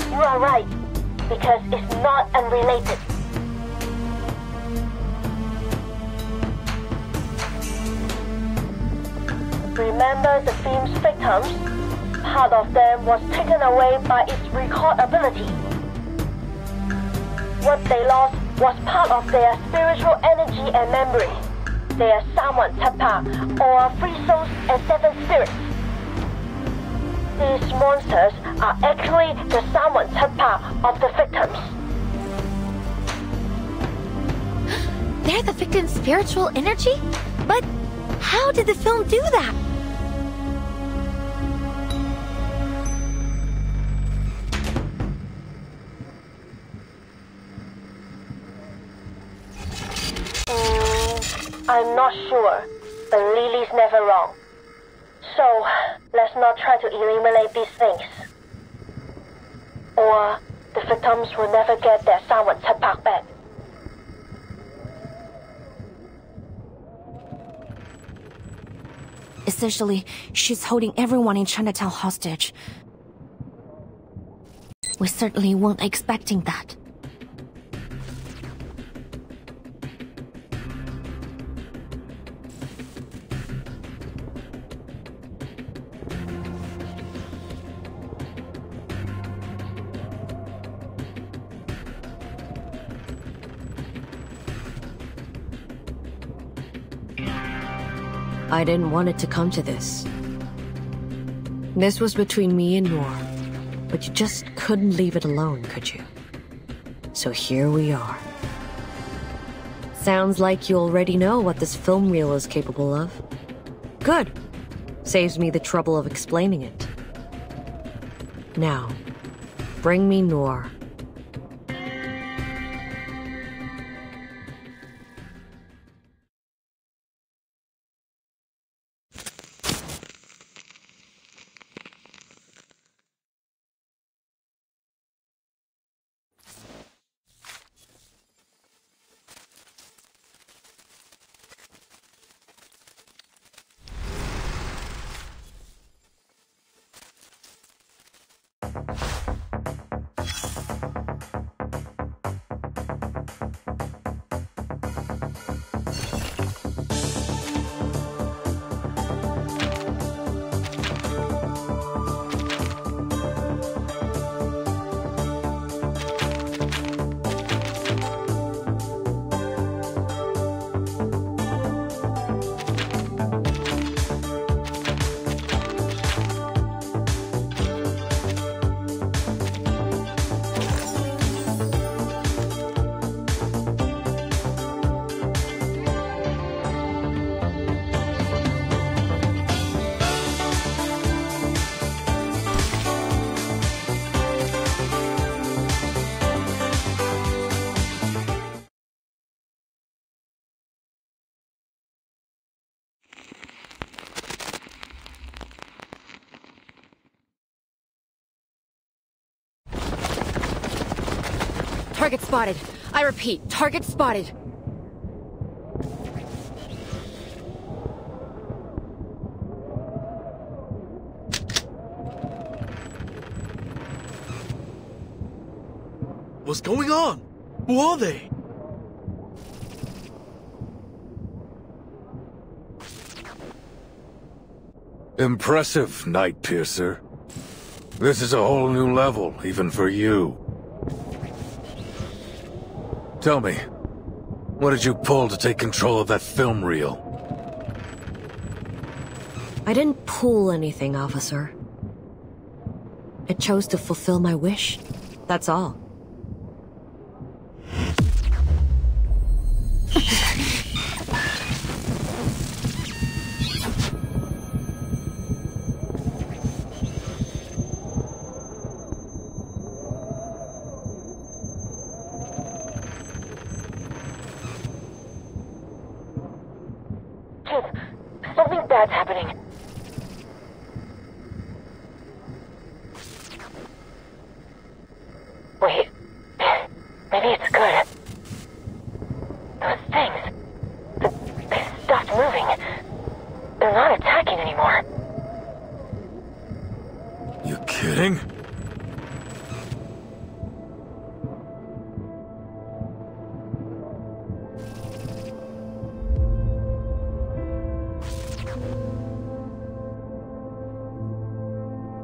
You are right, because it's not unrelated. Remember the film's victims? Part of them was taken away by its record ability. What they lost was part of their spiritual energy and memory. They are Sawan Tapa, or 3 souls and 7 spirits. These monsters are actually the Sawan Tapa of the victims. They're the victim's spiritual energy? But how did the film do that? I'm not sure, but Lily's never wrong. So, let's not try to eliminate these things. Or the victims will never get their Sawan Tapak back. Essentially, she's holding everyone in Chinatown hostage. We certainly weren't expecting that. I didn't want it to come to this. This was between me and Noor, but you just couldn't leave it alone, could you? So here we are. Sounds like you already know what this film reel is capable of. Good. Saves me the trouble of explaining it. Now, bring me Noor. Target spotted. I repeat, target spotted. What's going on? Who are they? Impressive, Night Piercer. This is a whole new level, even for you. Tell me, what did you pull to take control of that film reel? I didn't pull anything, officer. It chose to fulfill my wish. That's all.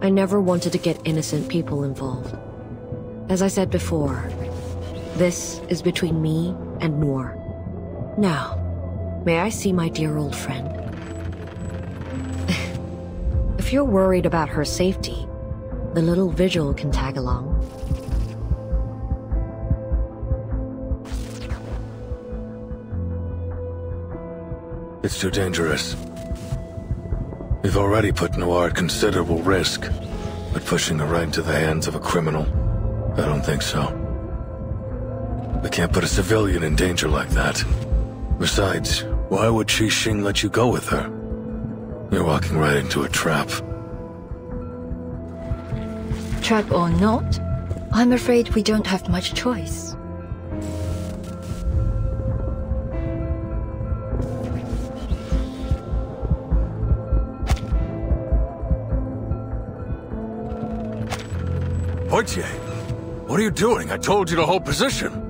I never wanted to get innocent people involved. As I said before, this is between me and Noor. Now, may I see my dear old friend? If you're worried about her safety, the little vigil can tag along. It's too dangerous. We've already put Noir at considerable risk, but pushing her right into the hands of a criminal, I don't think so. We can't put a civilian in danger like that. Besides, why would Xing let you go with her? You're walking right into a trap. Trap or not, I'm afraid we don't have much choice. Poitier, what are you doing? I told you to hold position.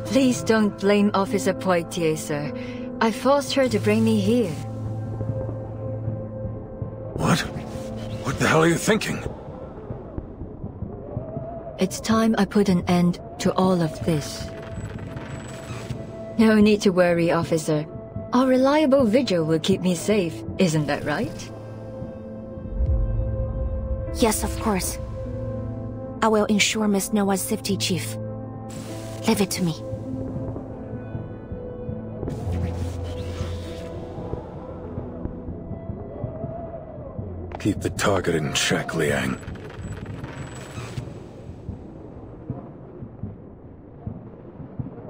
Please don't blame Officer Poitier, sir. I forced her to bring me here. What? What the hell are you thinking? It's time I put an end to all of this. No need to worry, officer. Our reliable vigil will keep me safe, isn't that right? Yes, of course. I will ensure Miss Noah's safety, Chief. Leave it to me. Keep the target in check, Liang.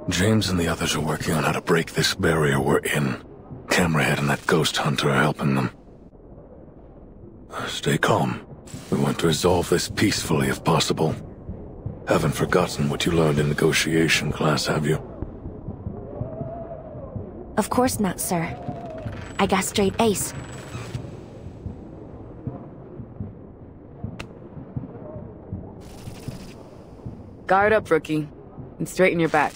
James and the others are working on how to break this barrier we're in. Camerahead and that ghost hunter are helping them. Stay calm. We want to resolve this peacefully if possible. Haven't forgotten what you learned in negotiation class, have you? Of course not, sir. I got straight A's. Guard up, rookie, and straighten your back.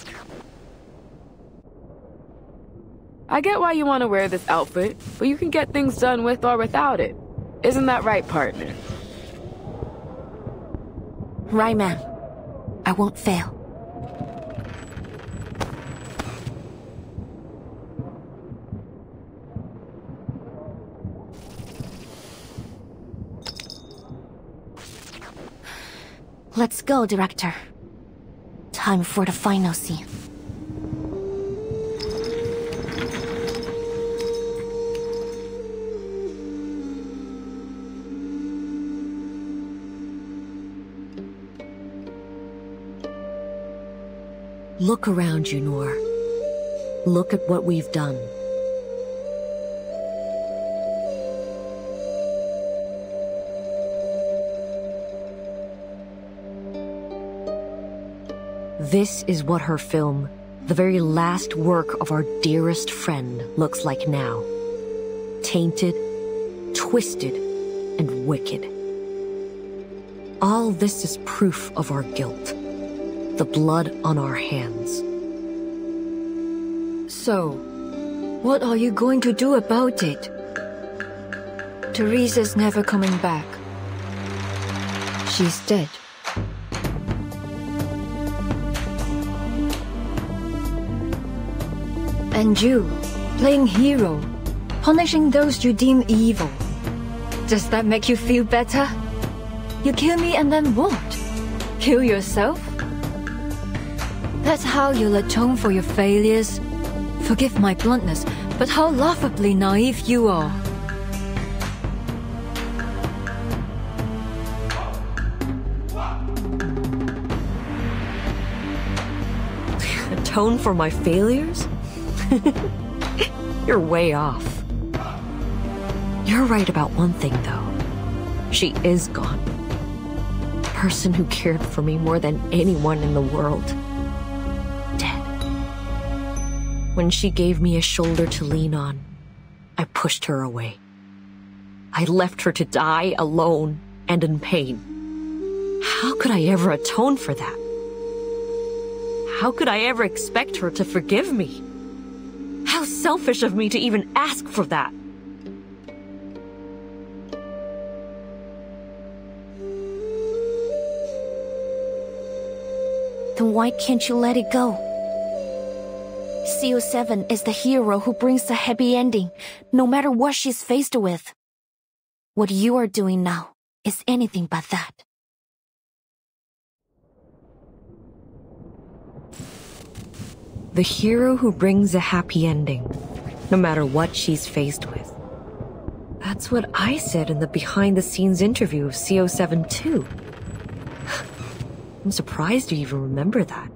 I get why you want to wear this outfit, but you can get things done with or without it. Isn't that right, partner? Right, ma'am. I won't fail. Let's go, Director. Time for the final scene. Look around you, Noor. Look at what we've done. This is what her film, the very last work of our dearest friend, looks like now. Tainted, twisted, and wicked. All this is proof of our guilt. The blood on our hands. So, what are you going to do about it? Teresa's never coming back. She's dead. And you, playing hero, punishing those you deem evil. Does that make you feel better? You kill me and then what? Kill yourself? That's how you'll atone for your failures. Forgive my bluntness, but how laughably naive you are. Atone for my failures? You're way off. You're right about one thing, though. She is gone. The person who cared for me more than anyone in the world. Dead. When she gave me a shoulder to lean on, I pushed her away. I left her to die alone and in pain. How could I ever atone for that? How could I ever expect her to forgive me? How selfish of me to even ask for that. Then why can't you let it go? CO7 is the hero who brings the happy ending, no matter what she's faced with. What you are doing now is anything but that. The hero who brings a happy ending, no matter what she's faced with. That's what I said in the behind-the-scenes interview of CO7 too. I'm surprised you even remember that.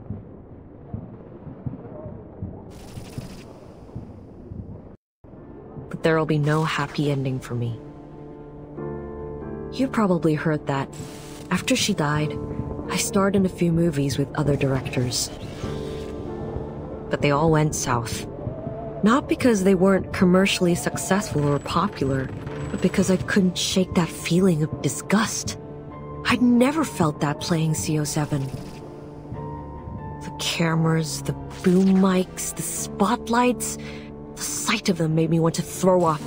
But there'll be no happy ending for me. You probably heard that. After she died, I starred in a few movies with other directors. But they all went south. Not because they weren't commercially successful or popular, but because I couldn't shake that feeling of disgust. I'd never felt that playing CO7. The cameras, the boom mics, the spotlights, the sight of them made me want to throw up,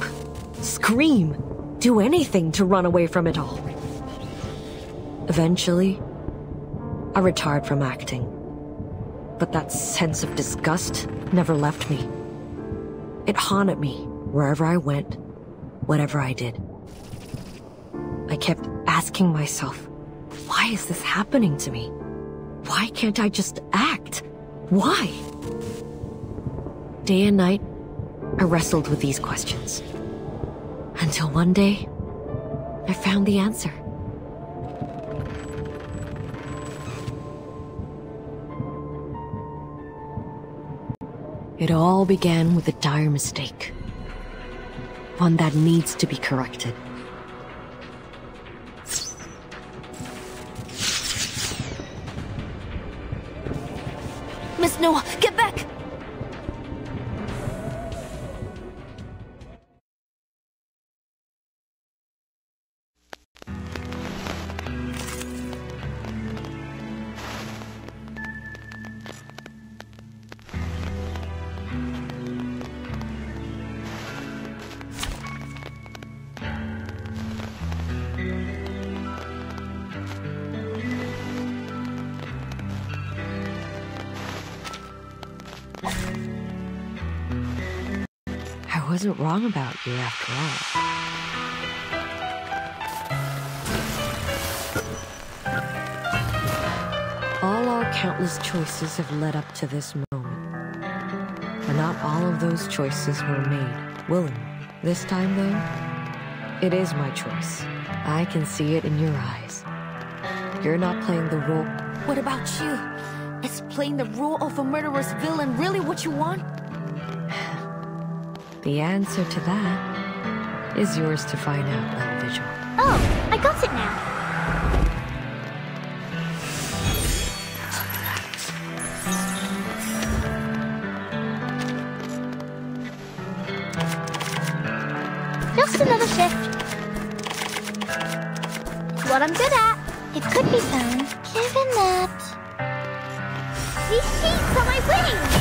scream, do anything to run away from it all. Eventually, I retired from acting. But that sense of disgust never left me. It haunted me wherever I went, whatever I did. I kept asking myself, why is this happening to me? Why can't I just act? Why? Day and night, I wrestled with these questions. Until one day, I found the answer. It all began with a dire mistake. One that needs to be corrected. Miss Noah, get back! I wasn't wrong about you after all. All our countless choices have led up to this moment. But not all of those choices were made willingly. This time, though, it is my choice. I can see it in your eyes. You're not playing the role. What about you? Is playing the role of a murderous villain really what you want? The answer to that is yours to find out, Little Vigil. Oh, I got it now. Just another shift. It's what I'm good at. It could be fun, given that these sheets are my wings.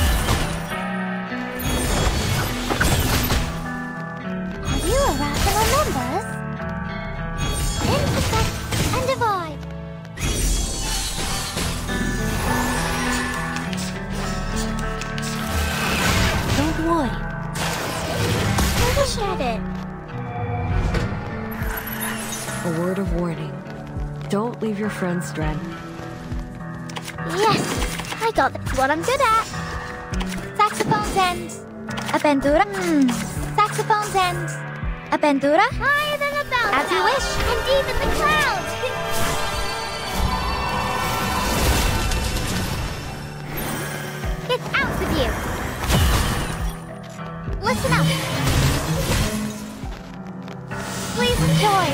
Have you irrational numbers? Intersect and divide. Don't worry. Finish at it. A word of warning. Don't leave your friends, Dren. Yes, I got that's what I'm good at. Saxophone's ends. A bandura. Saxophone's ends. A bandura. Higher than a bell. As you wish. And even the clouds. It's out with you. Listen up. Please enjoy.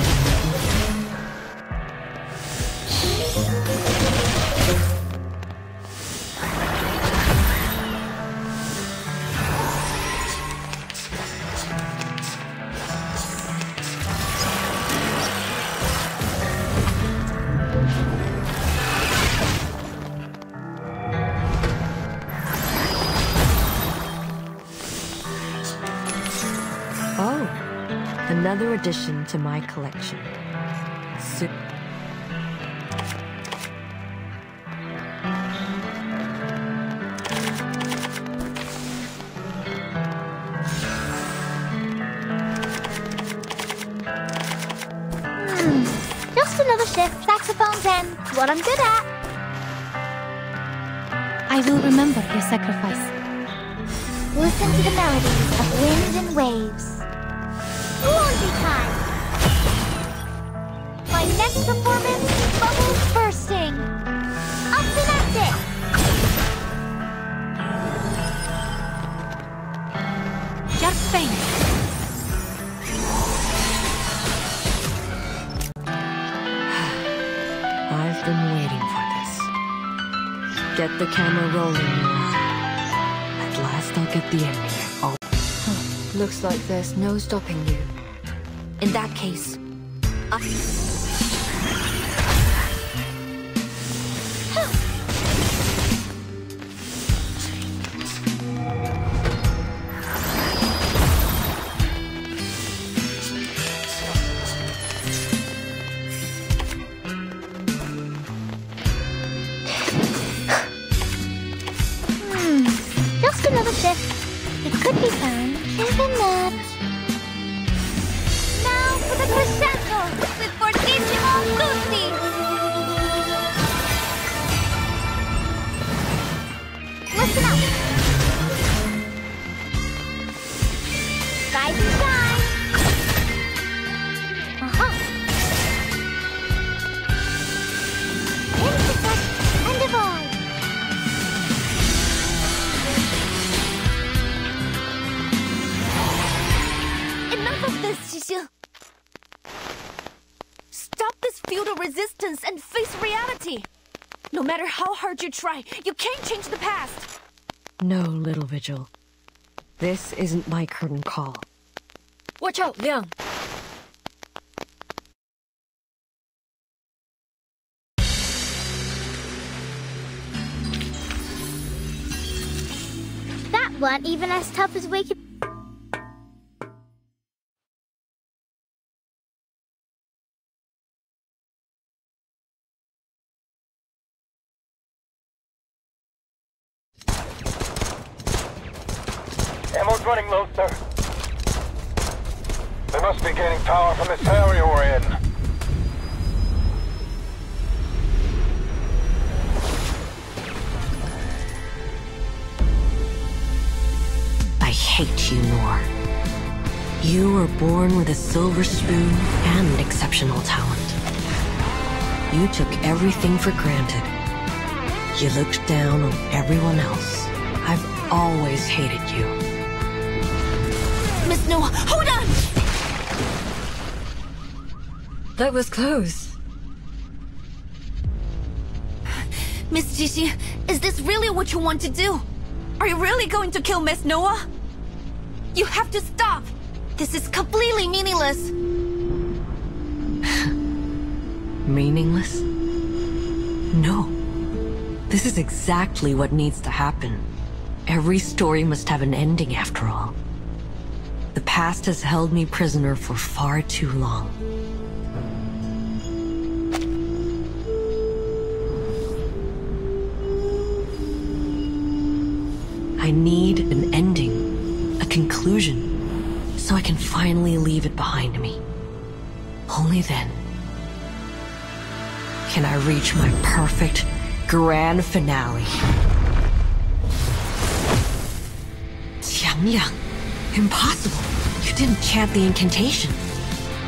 Another addition to my collection. Just another shift, saxophones, and what I'm good at. I will remember your sacrifice. Listen to the melodies of wind and waves. Laundry time! My next performance, bubbles bursting. Up and at it! Just faint. I've been waiting for this. Get the camera rolling, Nora. At last I'll get the ending. Looks like there's no stopping you. In that case, Just another shift. It could be fun, isn't it? Now for the crescendo with Fortissimo Tutti. Listen up. Rise and shine. Intersect and divide. Enough of this, Xixi. Stop this feudal resistance and face reality. No matter how hard you try, you can't change the past. No, Little Vigil. This isn't my curtain call. Watch out, Liang! That weren't even as tough as we could. Ammo's running low, sir. They must be gaining power from this area we're in. I hate you, Nor. You were born with a silver spoon and exceptional talent. You took everything for granted. You looked down on everyone else. I've always hated you. Miss Noah, hold on! That was close. Miss Xixi, is this really what you want to do? Are you really going to kill Miss Noah? You have to stop! This is completely meaningless! Meaningless? No. This is exactly what needs to happen. Every story must have an ending after all. The past has held me prisoner for far too long. I need an ending, a conclusion, so I can finally leave it behind me. Only then can I reach my perfect grand finale. Qiangyang, impossible. You didn't chant the incantation.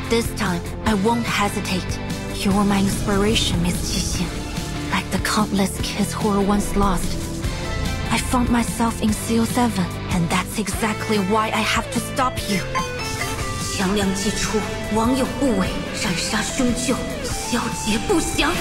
This time, I won't hesitate. You're my inspiration, Miss Xixi. Like the countless kids who were once lost. I found myself in CO7, and that's exactly why I have to stop you. 强梁既出，王有不为，斩杀兄舅，小节不祥。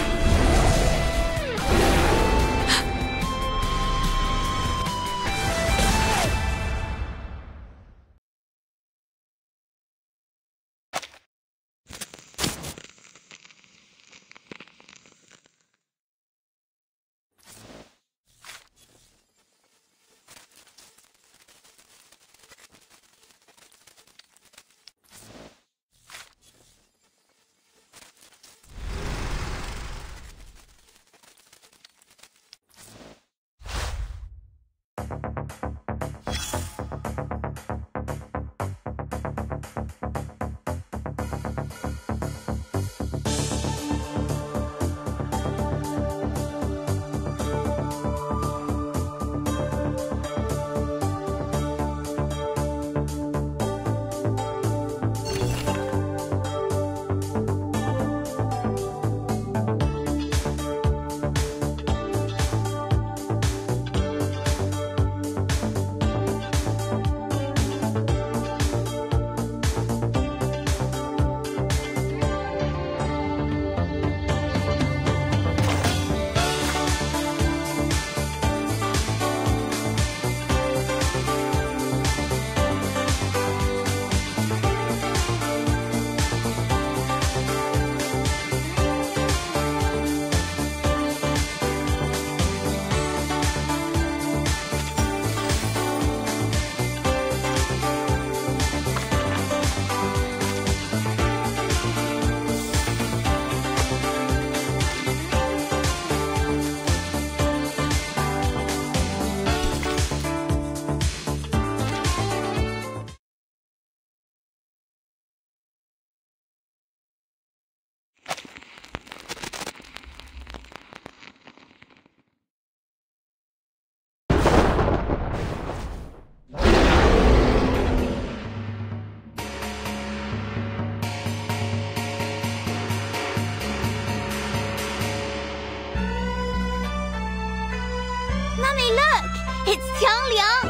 It's Qiangliang!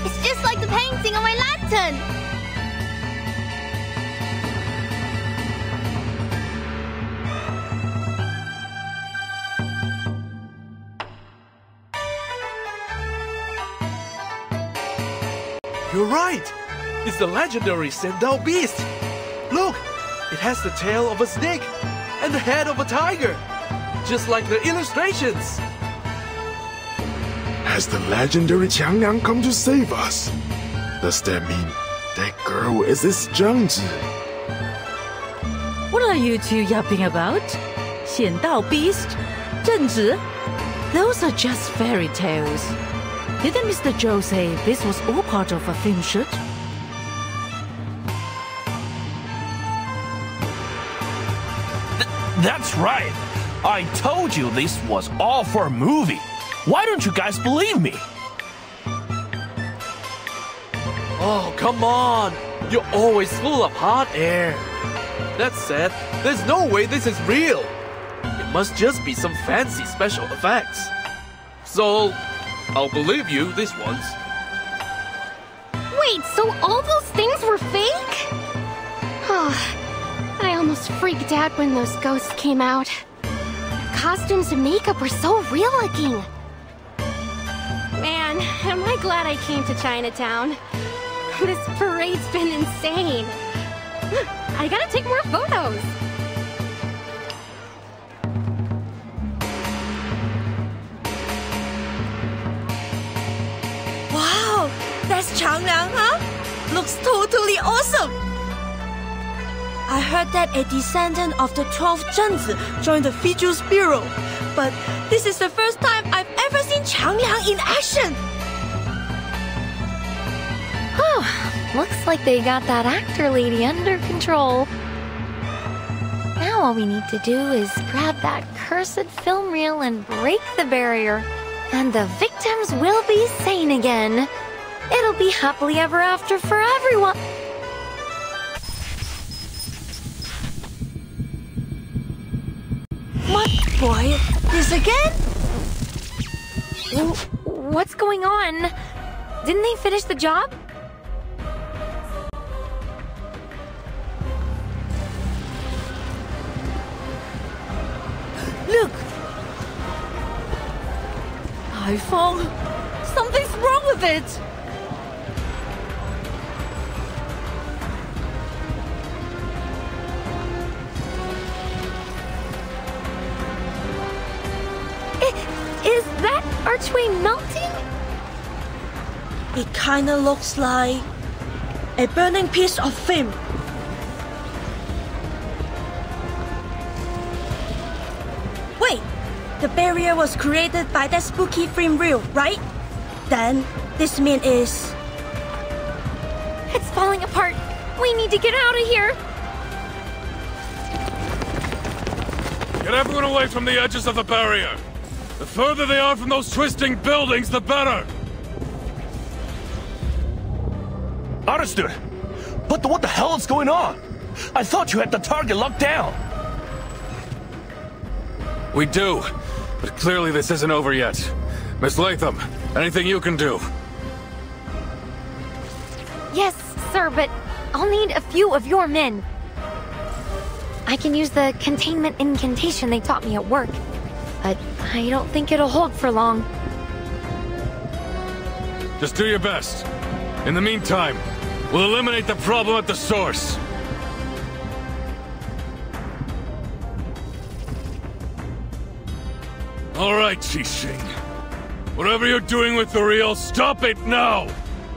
It's just like the painting on my lantern! You're right! It's the legendary Sandal Beast! Look! It has the tail of a snake and the head of a tiger! Just like the illustrations! Has the legendary Qiangliang come to save us? Does that mean that girl is this Zhang Zhi? What are you two yapping about? 显道 Beast? 正直? Those are just fairy tales. Didn't Mr. Zhou say this was all part of a film shoot? That's right. I told you this was all for a movie. Why don't you guys believe me? Oh, come on! You're always full of hot air. That said, there's no way this is real. It must just be some fancy special effects. So, I'll believe you this once. Wait, so all those things were fake? I almost freaked out when those ghosts came out. The costumes and makeup were so real looking. Man, am I glad I came to Chinatown. This parade's been insane. I gotta take more photos. Wow! That's Qiangliang, huh? Looks totally awesome! I heard that a descendant of the 12th Zhengzi joined the Features Bureau, but this is the first time I've ever seen Qiangliang in action! Looks like they got that actor lady under control. Now all we need to do is grab that cursed film reel and break the barrier. And the victims will be sane again. It'll be happily ever after for everyone. What boy? This again? What's going on? Didn't they finish the job? Look! Haifeng! Something's wrong with it! Is that archway melting? It kinda looks like a burning piece of film. Wait, the barrier was created by that spooky film reel, right? Then this means is... It's falling apart. We need to get out of here. Get everyone away from the edges of the barrier. The further they are from those twisting buildings, the better. Understood. But what the hell is going on? I thought you had the target locked down. We do, but clearly this isn't over yet. Miss Latham, anything you can do? Yes, sir, but I'll need a few of your men. I can use the containment incantation they taught me at work, but I don't think it'll hold for long. Just do your best. In the meantime, we'll eliminate the problem at the source. All right, Qixing. Whatever you're doing with the reel, stop it now!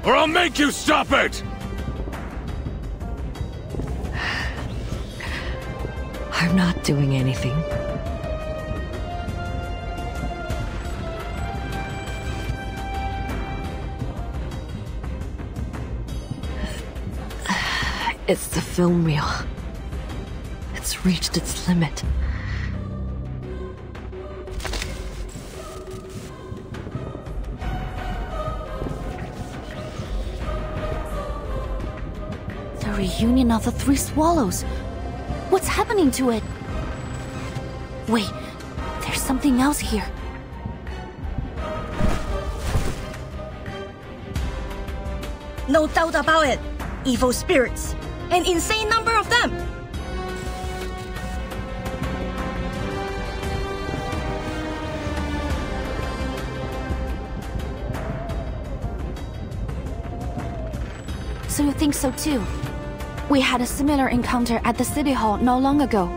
Or I'll make you stop it! I'm not doing anything. It's the film reel. It's reached its limit. The reunion of the Three Swallows. What's happening to it? Wait, there's something else here. No doubt about it. Evil spirits. An insane number of them. So you think so too? We had a similar encounter at the City Hall not long ago.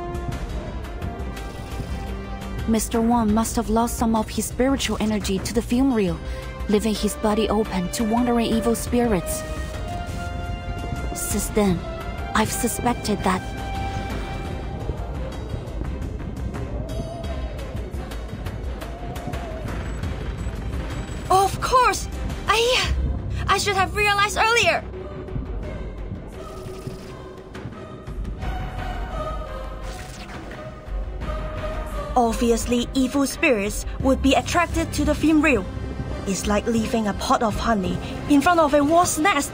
Mr. Wang must have lost some of his spiritual energy to the film reel, leaving his body open to wandering evil spirits. Since then, I've suspected that. Of course! I should have realized earlier. Obviously, evil spirits would be attracted to the film reel. It's like leaving a pot of honey in front of a wasp's nest.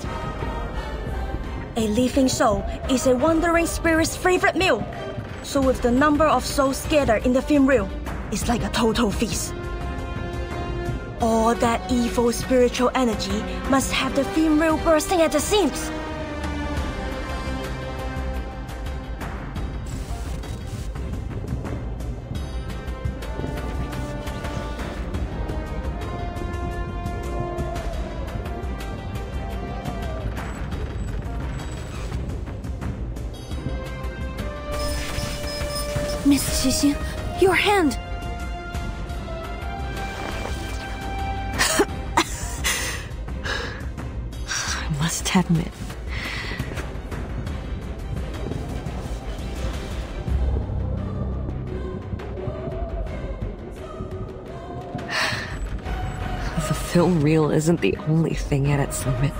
A living soul is a wandering spirit's favorite meal. So with the number of souls scattered in the film reel, it's like a total feast. All that evil spiritual energy must have the film reel bursting at the seams. Miss Qixin, your hand! I must admit, the film reel isn't the only thing at its limit.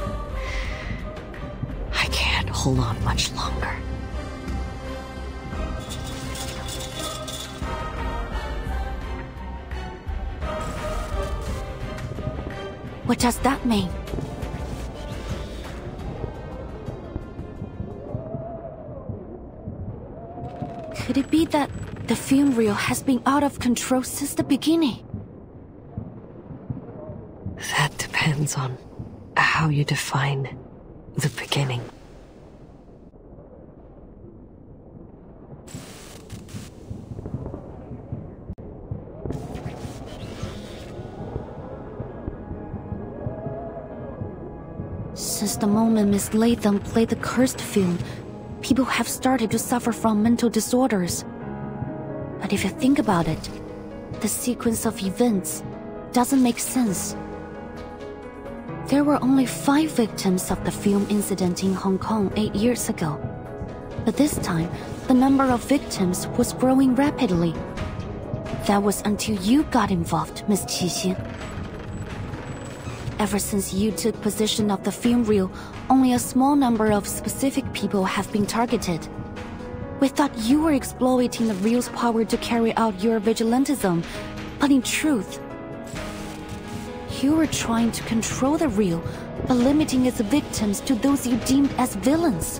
I can't hold on much longer. What does that mean? Could it be that the film reel has been out of control since the beginning? That depends on how you define the beginning. Since the moment Miss Latham played the cursed film, people have started to suffer from mental disorders. But if you think about it, the sequence of events doesn't make sense. There were only 5 victims of the film incident in Hong Kong 8 years ago. But this time, the number of victims was growing rapidly. That was until you got involved, Miss Qixin. Ever since you took possession of the film reel, only a small number of specific people have been targeted. We thought you were exploiting the reel's power to carry out your vigilantism, but in truth, you were trying to control the reel by limiting its victims to those you deemed as villains.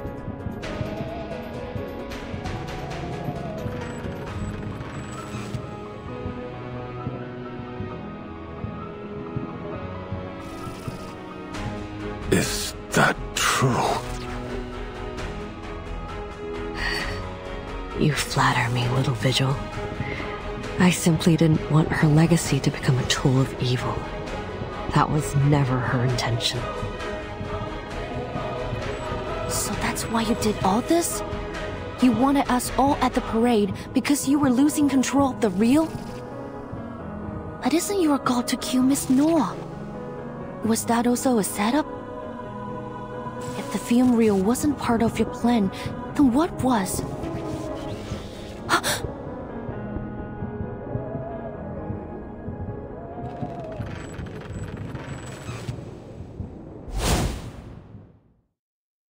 Is that true? You flatter me, little Vigil. I simply didn't want her legacy to become a tool of evil. That was never her intention. So that's why you did all this? You wanted us all at the parade because you were losing control of the reel? But isn't your goal to kill Miss Noah? Was that also a setup? If the film reel wasn't part of your plan, then what was?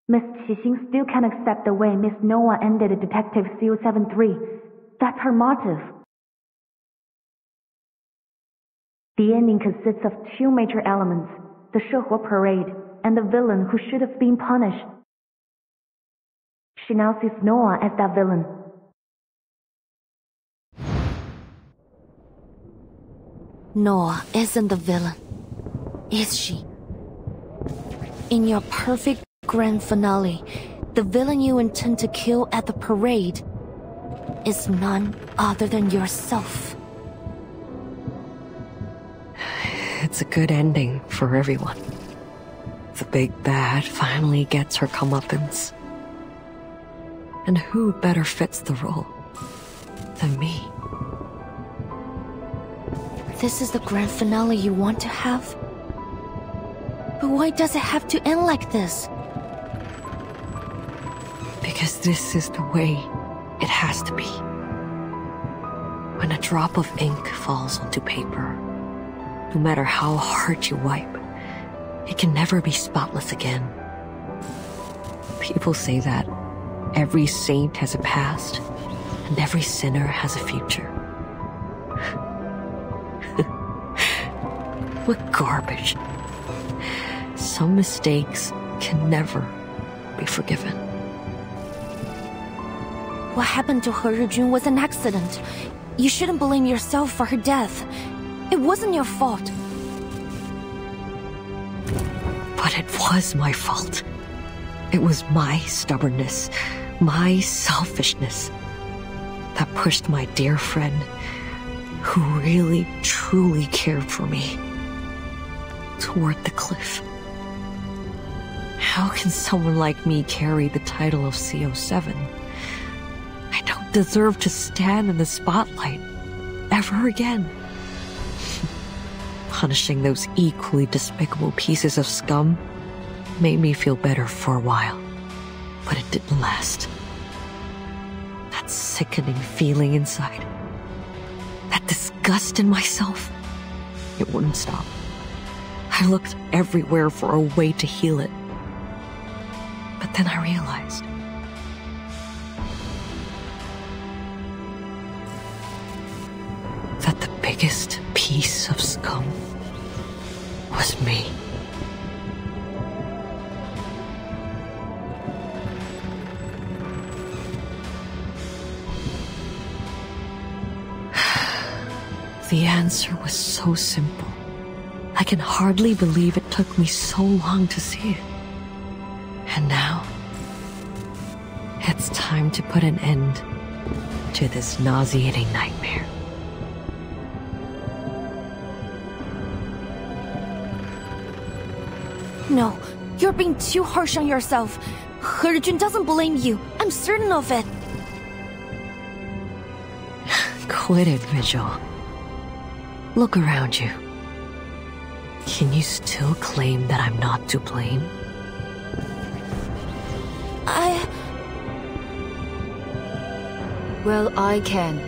Miss Qixin still can't accept the way Miss Noah ended Detective CO73. That's her motive. The ending consists of 2 major elements, the Shehe parade and the villain who should have been punished. She now sees Noah as that villain. Noah isn't the villain, is she? In your perfect grand finale, the villain you intend to kill at the parade is none other than yourself. It's a good ending for everyone. The big bad finally gets her comeuppance. And who better fits the role than me? This is the grand finale you want to have? But why does it have to end like this? Because this is the way it has to be. When a drop of ink falls onto paper, no matter how hard you wipe, it can never be spotless again. People say that every saint has a past, and every sinner has a future. What garbage. Some mistakes can never be forgiven. What happened to He Rijun was an accident. You shouldn't blame yourself for her death. It wasn't your fault. But it was my fault. It was my stubbornness, my selfishness, that pushed my dear friend, who really, truly cared for me, toward the cliff. How can someone like me carry the title of CO7? I don't deserve to stand in the spotlight ever again. Punishing those equally despicable pieces of scum made me feel better for a while, but it didn't last. That sickening feeling inside, that disgust in myself, it wouldn't stop. I looked everywhere for a way to heal it. But then I realized that the biggest piece of scum was me. The answer was so simple. I can hardly believe it took me so long to see it. And now, it's time to put an end to this nauseating nightmare. No, you're being too harsh on yourself. He Rijun doesn't blame you. I'm certain of it. Quit it, Vigil. Look around you. Can you still claim that I'm not to blame? Well, I can.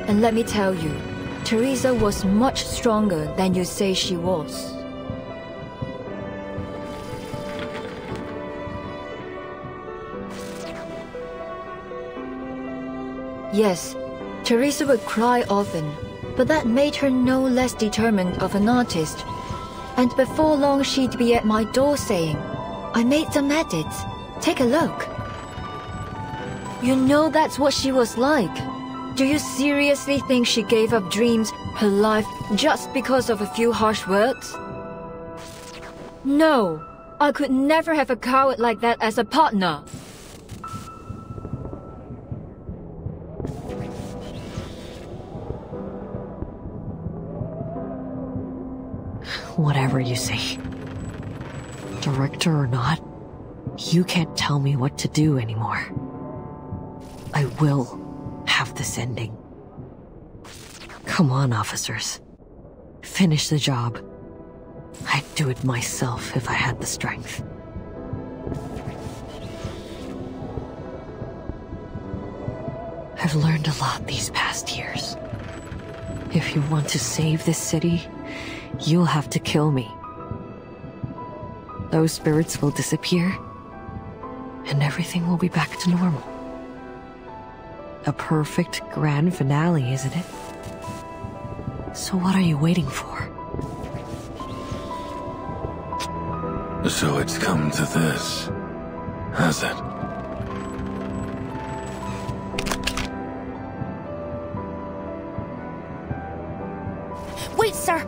And let me tell you, Teresa was much stronger than you say she was. Yes, Teresa would cry often, but that made her no less determined of an artist. And before long she'd be at my door saying, "I made some edits. Take a look." You know that's what she was like. Do you seriously think she gave up dreams, her life, just because of a few harsh words? No, I could never have a coward like that as a partner. Whatever you say. Director or not, you can't tell me what to do anymore. I will have this ending. Come on, officers. Finish the job. I'd do it myself if I had the strength. I've learned a lot these past years. If you want to save this city, you'll have to kill me. Those spirits will disappear, and everything will be back to normal. A perfect grand finale, isn't it? So what are you waiting for? So it's come to this, has it? Wait, sir!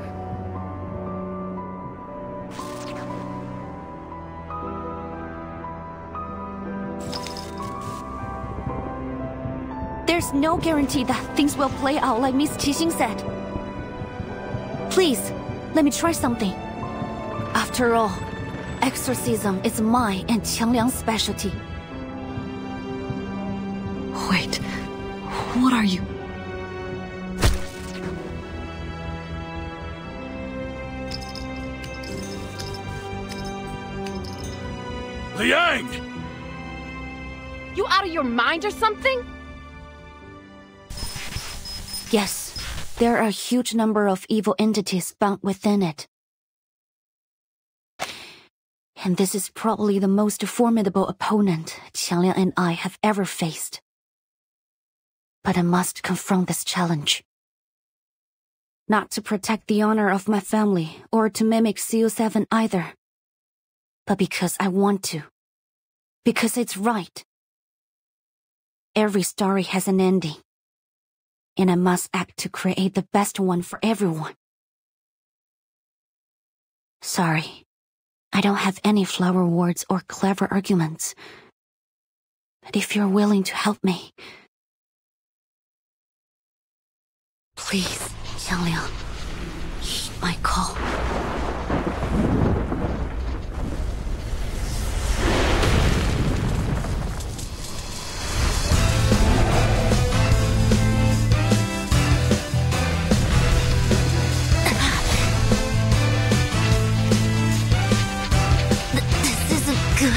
There's no guarantee that things will play out like Miss Qixing said. Please, let me try something. After all, exorcism is my and Qiangliang's specialty. Wait, what are you? Liang! You out of your mind or something? Yes, there are a huge number of evil entities bound within it. And this is probably the most formidable opponent Qiangliang and I have ever faced. But I must confront this challenge. Not to protect the honor of my family or to mimic CO7 either, but because I want to. Because it's right. Every story has an ending, and I must act to create the best one for everyone. Sorry, I don't have any flower words or clever arguments. But if you're willing to help me, please, Qiangliang, heed my call. Good.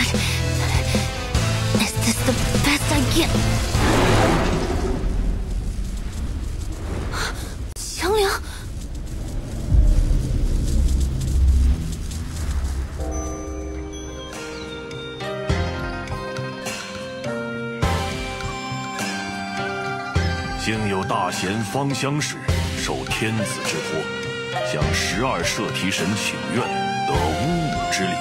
Is this the best I get? Qiangliang?幸有大贤方相识，受天子之托，向12摄提神请愿，得巫武之礼。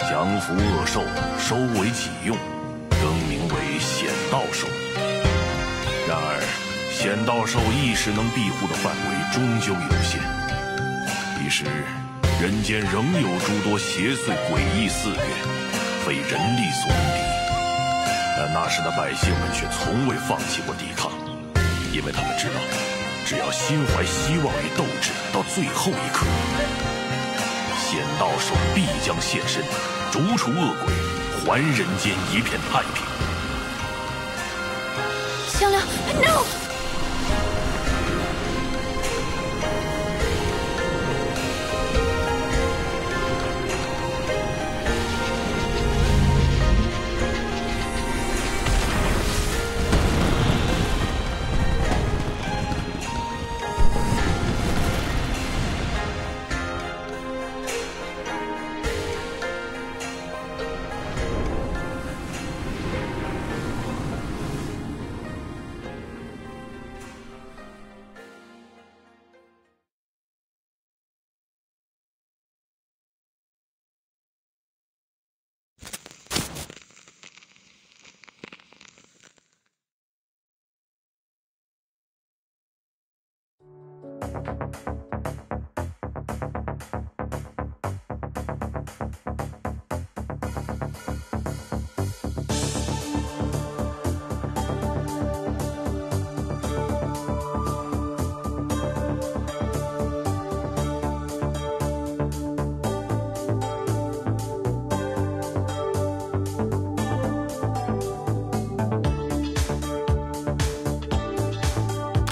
降服恶兽，收为己用，更名为显道兽。然而，显道兽一时能庇护的范围终究有限。彼时，人间仍有诸多邪祟诡异肆虐，非人力所能敌。但那时的百姓们却从未放弃过抵抗，因为他们知道，只要心怀希望与斗志到最后一刻，显道兽必将现身。逐除恶鬼，还人间一片太平。Qiangliang, no!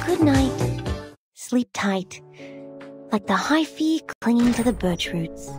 Good night. Sleep tight, like the hyphae clinging to the birch roots.